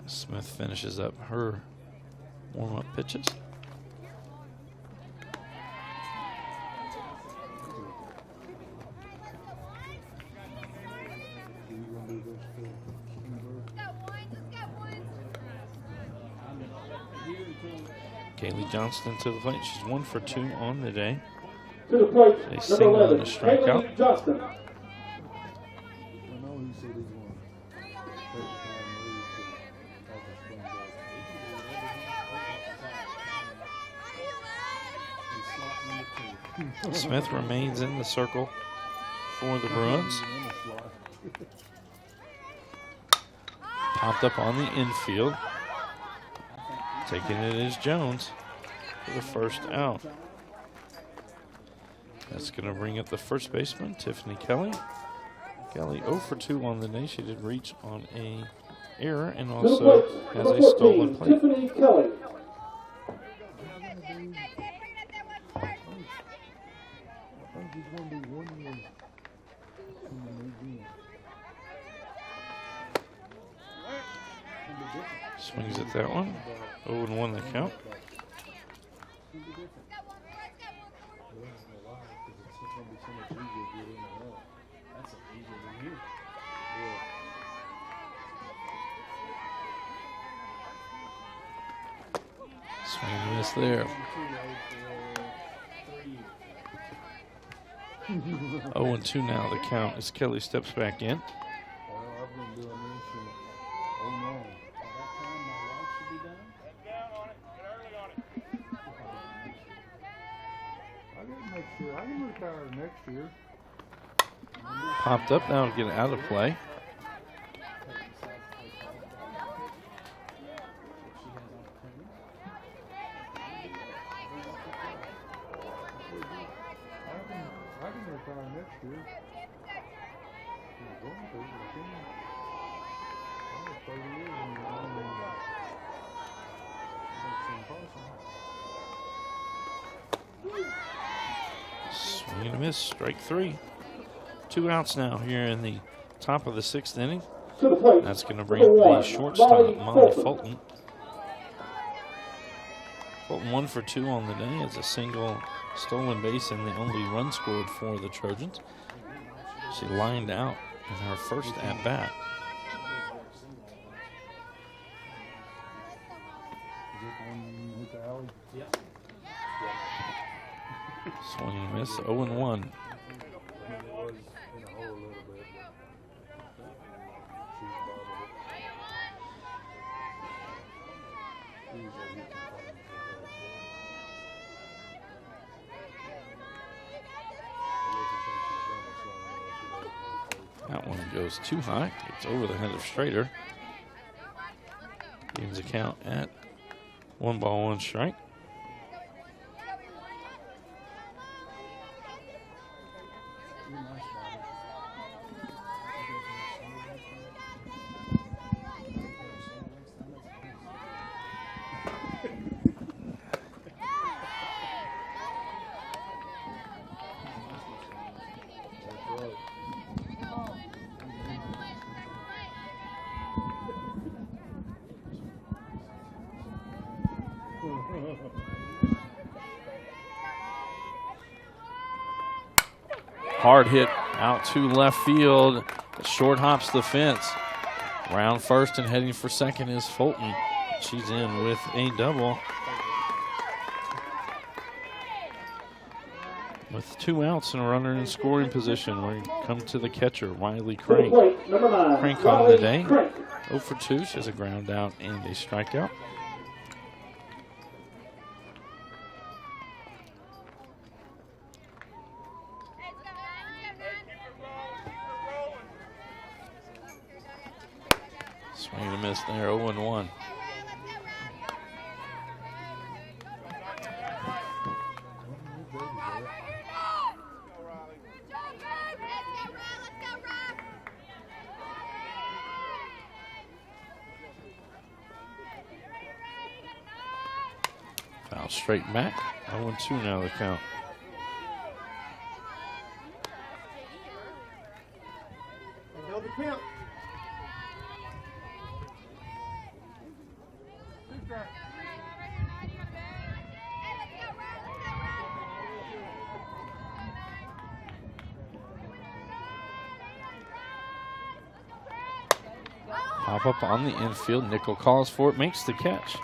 S1: Smith finishes up her warm-up pitches. Kaylee Johnston to the plate. She's 1 for 2 on the day.
S3: To the plate,
S1: A
S3: number
S1: single
S3: 11,
S1: and a strikeout.
S3: Kaylee Johnston.
S1: Smith remains in the circle for the Bruins. Popped up on the infield. Taking it is Jones for the 1st out. That's going to bring up the first baseman, Tiffany Kelly. Kelly 0 for 2 on the day. She did reach on a error and also has a stolen plate.
S3: Tiffany Kelly.
S1: Swings at that one. 0-1 the count. Swing and miss there. 0-2 now the count as Kelly steps back in.
S2: Well, I've been doing this since 09. I didn't make sure. I can retire next year.
S1: Popped up now to get it out of play.
S2: I can retire next year. I'm going to, I can. I was 30 years in the Army. That's impossible.
S1: Swing and a miss, strike 3. 2 outs now here in the top of the 6th inning.
S3: To the plate.
S1: That's going to bring up the shortstop, Molly Fulton. Fulton 1 for 2 on the day as a single stolen base and the only run scored for the Trojans. She lined out in her first at-bat.
S2: Is this one you hit the alley?
S1: Swing and a miss, 0-1.
S2: I mean, it was in a hole a little bit, but she's bothered it. Usually you can find it.
S1: That one goes too high. It's over the head of Strader. Gains the count at 1-1 strike. Hard hit out to left field. Short hops the fence. Round first and heading for second is Fulton. She's in with a double. With 2 outs and a runner in scoring position, we come to the catcher, Riley
S3: To the
S1: Crank.
S3: plate, number 9.
S1: Crank on the day.
S3: Crank.
S1: 0 for 2. She has a ground out and a strikeout. Swing and a miss there, 0-1. Foul straight back. 0-2 now the count.
S4: Held the count.
S1: Pop up on the infield. Nickel calls for it, makes the catch.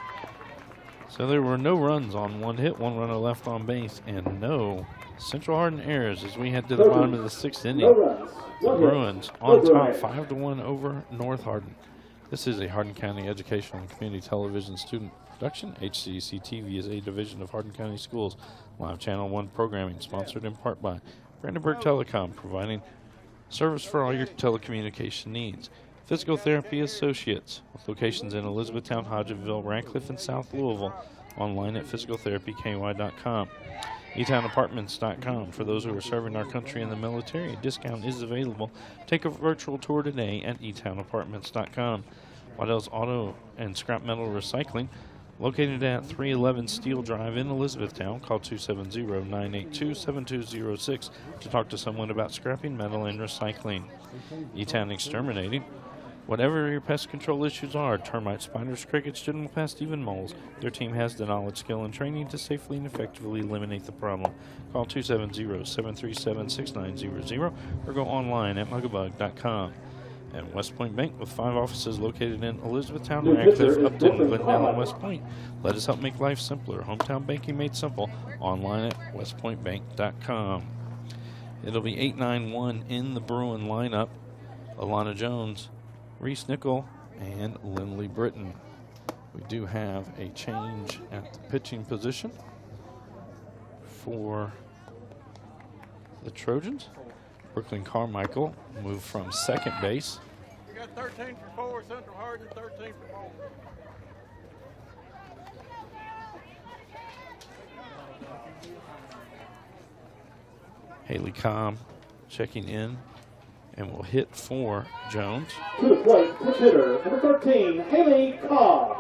S1: So there were no runs on 1 hit, 1 runner left on base, and no Central Hardin errors as we head to the bottom of the 6th inning.
S3: No runs.
S1: The
S3: 1 hit.
S1: Bruins on
S3: 1
S1: top,
S3: run.
S1: 5-1 over North Hardin. This is a Hardin County Educational and Community Television student production. HCEC-TV is a division of Hardin County Schools. Live Channel 1 programming sponsored in part by Brandenburg Telecom, providing service for all your telecommunication needs. Physical Therapy Associates, with locations in Elizabethtown, Hodgenville, Radcliffe, and South Louisville. Online at physicaltherapyky.com. eTownApartments.com. For those who are serving our country in the military, a discount is available. Take a virtual tour today at eTownApartments.com. Waddell's Auto and Scrap Metal Recycling, located at 311 Steel Drive in Elizabethtown. Call 270-982-7206 to talk to someone about scrapping metal and recycling. eTown Exterminating. Whatever your pest control issues are, termites, spiders, crickets, general pests, even moles, their team has the knowledge, skill, and training to safely and effectively eliminate the problem. Call 270-737-6900 or go online at mugabug.com. And West Point Bank, with 5 offices located in Elizabethtown, Radcliffe, Upton, Glendale, and West Point. Let us help make life simpler. Hometown banking made simple. Online at westpointbank.com. It'll be 8-9-1 in the Bruin lineup. Alana Jones, Reese Nickel, and Lindley Britton. We do have a change at the pitching position for the Trojans. Brooklyn Carmichael moved from second base.
S4: We got 13 for 4, Central Hardin 13 for 4.
S1: Haley Cobb checking in and will hit for Jones.
S3: To the plate, pitch hitter, number 13, Haley Cobb.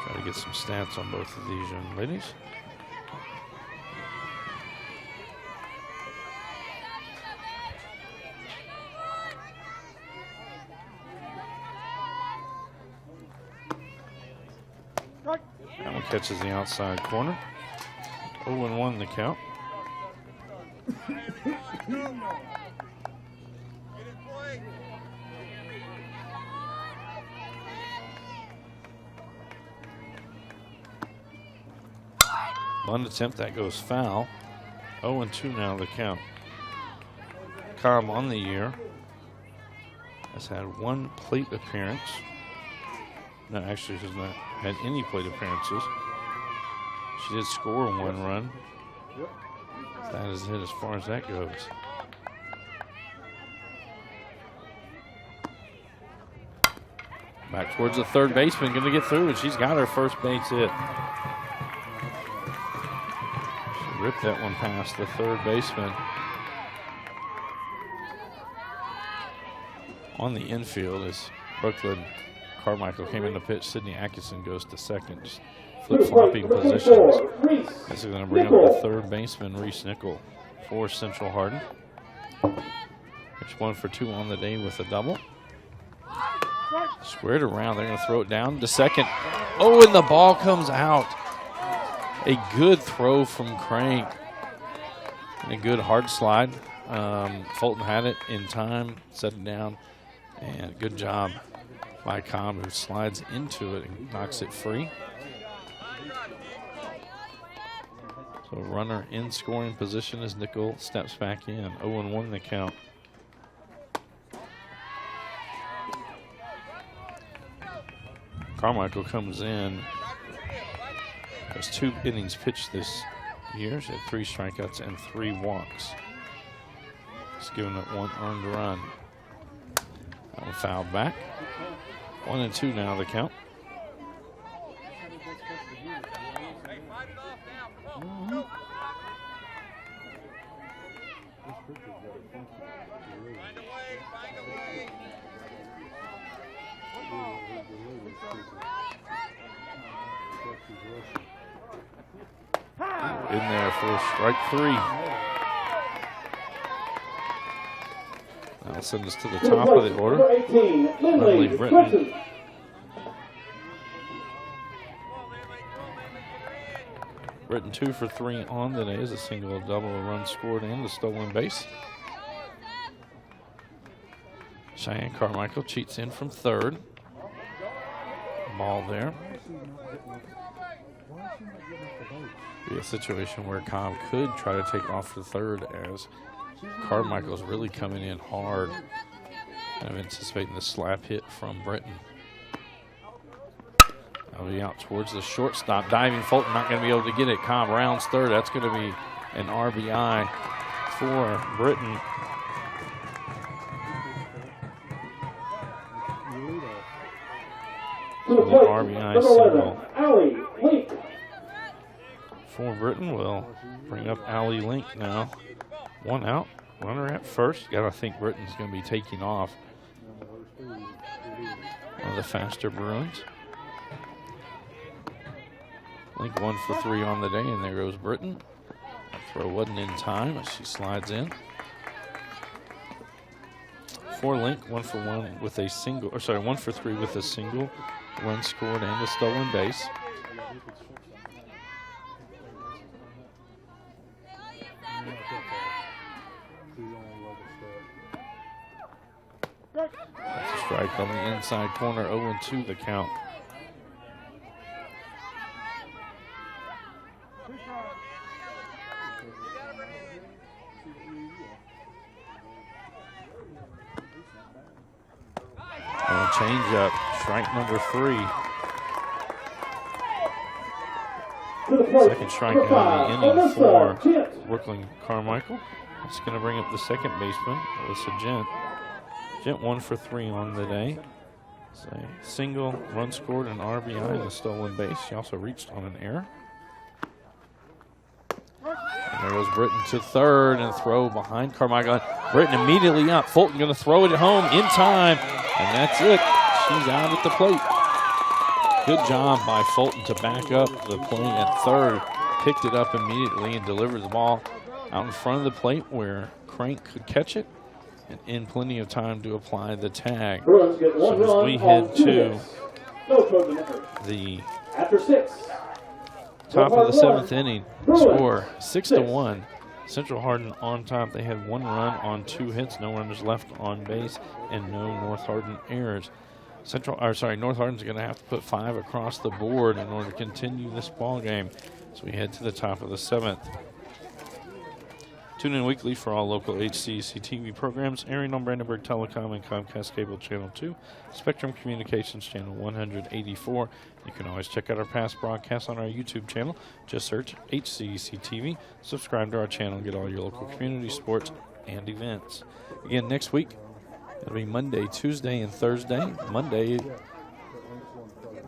S1: Try to get some stats on both of these young ladies. That one catches the outside corner. 0-1 the count. One attempt, that goes foul. 0-2 now the count. Cobb on the year has had one plate appearance. No, actually has not had any plate appearances. She did score one run. That is it as far as that goes. Back towards the third baseman, going to get through, and she's got her first base hit. She ripped that one past the third baseman. On the infield is Brooklyn Carmichael came in to pitch. Sydney Atkinson goes to second. Just flip-flopping positions. This is going to bring up the third baseman, Reese Nickel, for Central Hardin. It's 1 for 2 on the day with a double. Squared around. They're going to throw it down to second. Oh, and the ball comes out. A good throw from Crank. And a good hard slide. Fulton had it in time, set it down, and good job by Cobb, who slides into it and knocks it free. So runner in scoring position as Nickel steps back in. 0-1 the count. Carmichael comes in. Has 2 innings pitched this year. She had 3 strikeouts and 3 walks. She's given up 1 earned run. That one fouled back. 1-2 now the count. In there for strike 3. That'll send us to the top of the order. Lindley Britton. Britton 2 for 3 on the day is a single, a double, a run scored, and a stolen base. Cheyenne Carmichael cheats in from third. Ball there. Be a situation where Cobb could try to take off for third as Carmichael's really coming in hard. Kind of anticipating the slap hit from Britton. That'll be out towards the shortstop. Diving Fulton, not going to be able to get it. Cobb rounds third. That's going to be an RBI for Britton. The RBI single for Britton will bring up Allie Link now. 1 out, runner at first. Gotta think Britton's going to be taking off. One of the faster Bruins. Link 1 for 3 on the day, and there goes Britton. That throw wasn't in time as she slides in. For Link, 1 for 1 with a single, or sorry, 1 for 3 with a single, run scored, and a stolen base. That's a strike on the inside corner, 0-2 the count. Change up, strike number 3. Second strikeout of the inning for Brooklyn Carmichael. It's going to bring up the second baseman, Alyssa Gent. Gent 1 for 3 on the day. It's a single, run scored, an RBI, and a stolen base. She also reached on an error. And there goes Britton to third, and throw behind Carmichael. Britton immediately up. Fulton going to throw it home in time, and that's it. She's out at the plate. Good job by Fulton to back up the play at third. Picked it up immediately and delivered the ball out in front of the plate where Crank could catch it, and in plenty of time to apply the tag. So as we head to the top of the 7th inning, score 6-1. Central Hardin on top. They had 1 run on 2 hits, no runners left on base, and no North Hardin errors. North Hardin's going to have to put 5 across the board in order to continue this ball game. So we head to the top of the 7th. Tune in weekly for all local HCEC-TV programs, airing on Brandenburg Telecom and Comcast Cable Channel 2, Spectrum Communications Channel 184. You can always check out our past broadcasts on our YouTube channel. Just search HCEC-TV, subscribe to our channel, and get all your local community sports and events. Again, next week, it'll be Monday, Tuesday, and Thursday. Monday,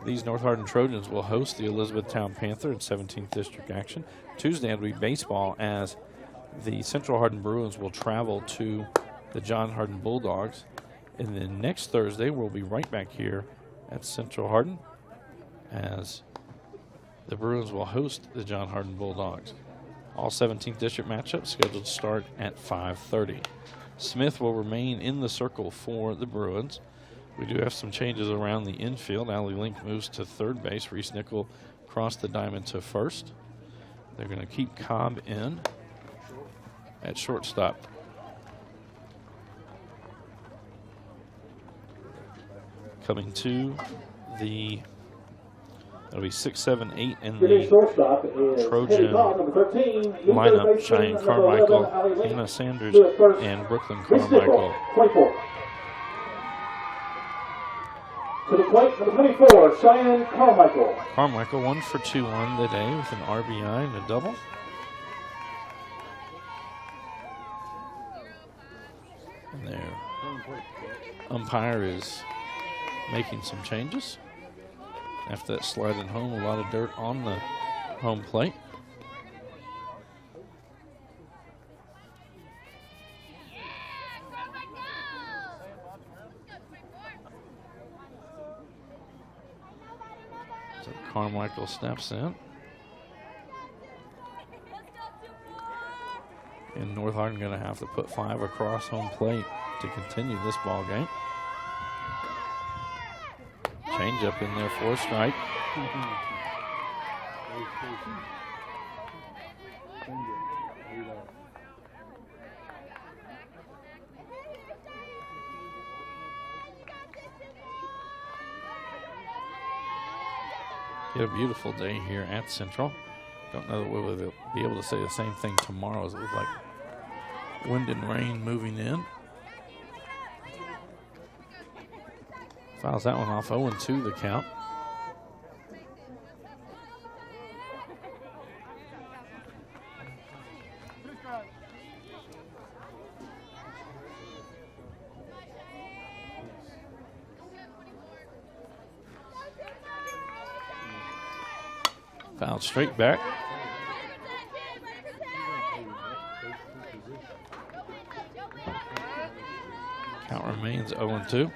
S1: these North Hardin Trojans will host the Elizabethtown Panther in 17th District action. Tuesday, it'll be baseball as the Central Hardin Bruins will travel to the John Hardin Bulldogs. And then next Thursday, we'll be right back here at Central Hardin as the Bruins will host the John Hardin Bulldogs. All 17th District matchups scheduled to start at 5:30. Smith will remain in the circle for the Bruins. We do have some changes around the infield. Allie Link moves to third base. Reese Nickel crossed the diamond to first. They're going to keep Cobb in at shortstop. Coming to the, that'll be 6, 7, 8 in the Trojan lineup. Cheyenne Carmichael, Hannah Sanders, and Brooklyn Carmichael.
S3: To the plate, number 24, Cheyenne Carmichael.
S1: Carmichael 1 for 2 on the day with an RBI and a double. And their umpire is making some changes. After that sliding home, a lot of dirt on the home plate. So Carmichael steps in. And North Hardin going to have to put 5 across home plate to continue this ball game. Change up in there for a strike. Get a beautiful day here at Central. Don't know that we'll be able to say the same thing tomorrow as it looks like wind and rain moving in. Fouls that one off. 0-2 the count. Fouled straight back. Count remains 0-2.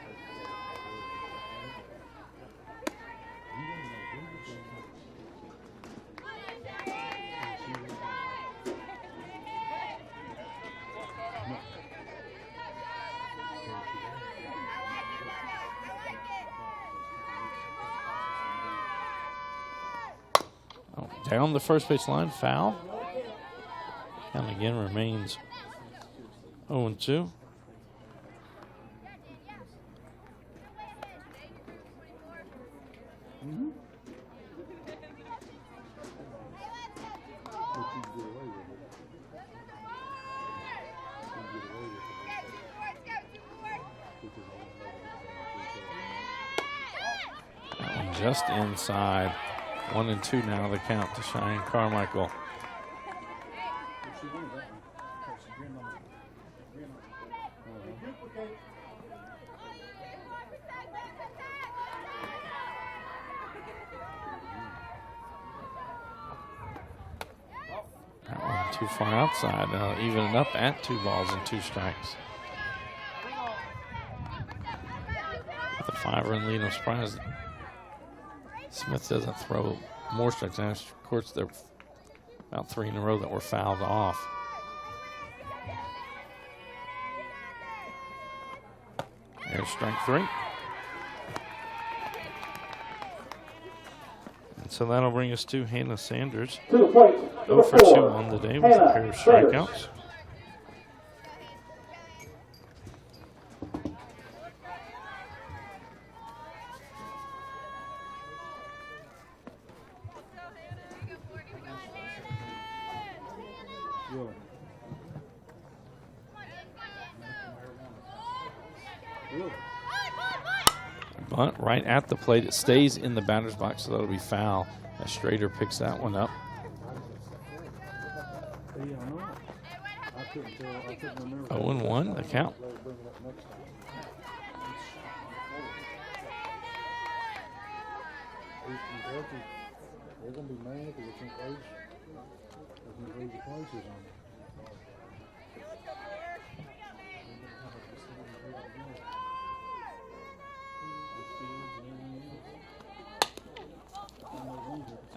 S1: Down the first base line, foul. Count again remains 0-2. just inside. 1 and 2 now the count to Cheyenne Carmichael. That one too far outside. Now even it up at 2 balls and 2 strikes. With a 5-run lead, I'm surprised Smith doesn't throw more strikes. And of course, there were about 3 in a row that were fouled off. There's strike 3. And so that'll bring us to Hannah Sanders. 0 for 2 on the day with a pair of strikeouts. But right at the plate, it stays in the batter's box, so that'll be foul as Strader picks that one up. 0-1, the count.
S2: They're going to be mad because they think the places on it.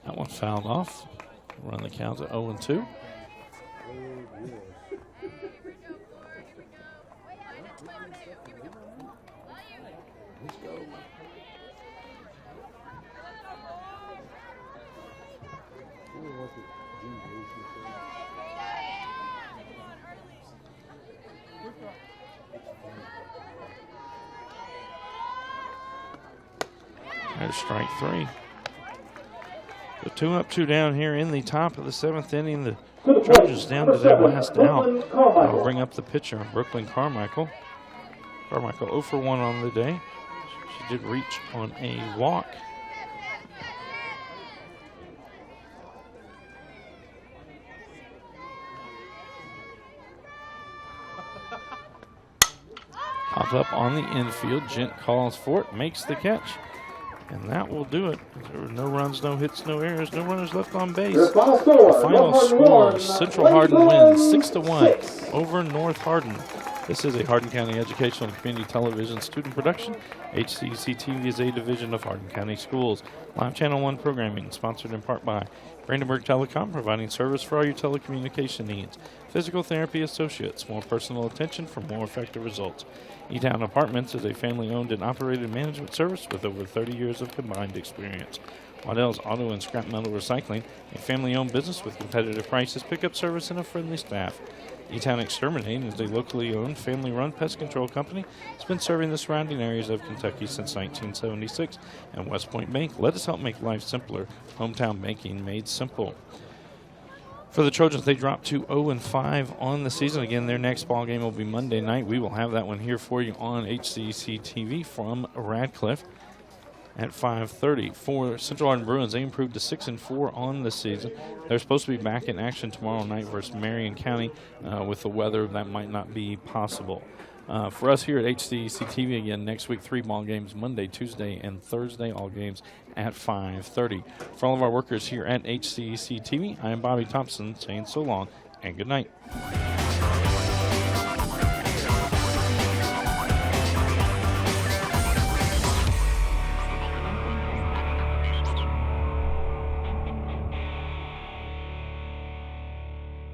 S1: That one fouled off. Run the count at 0-2. There's strike 3. So 2 up, 2 down here in the top of the 7th inning. The Trojans down to their last out. I'll bring up the pitcher, Brooklyn Carmichael. Carmichael 0 for 1 on the day. She did reach on a walk. Popped up on the infield. Gent calls for it, makes the catch. And that will do it. There were no runs, no hits, no errors, no runners left on base. The final score, Central Hardin wins 6-1 over North Hardin. This is a Hardin County Educational and Community Television student production. HCEC-TV is a division of Hardin County Schools. Live Channel 1 programming sponsored in part by Brandenburg Telecom, providing service for all your telecommunication needs. Physical Therapy Associates, more personal attention for more effective results. E-Town Apartments is a family-owned and operated management service with over 30 years of combined experience. Waddell's Auto and Scrap Metal Recycling, a family-owned business with competitive prices, pickup service, and a friendly staff. E-Town Exterminating is a locally owned, family-run pest control company that's been serving the surrounding areas of Kentucky since 1976. And West Point Bank, let us help make life simpler. Hometown banking made simple. For the Trojans, they dropped to 0-5 on the season. Again, their next ball game will be Monday night. We will have that one here for you on HCEC-TV from Radcliffe at 5:30. For Central Hardin Bruins, they improved to 6-4 on the season. They're supposed to be back in action tomorrow night versus Marion County. With the weather, that might not be possible. For us here at HCEC-TV, again, next week, 3 ball games, Monday, Tuesday, and Thursday, all games at 5:30. For all of our workers here at HCEC-TV, I am Bobby Thompson saying so long and good night.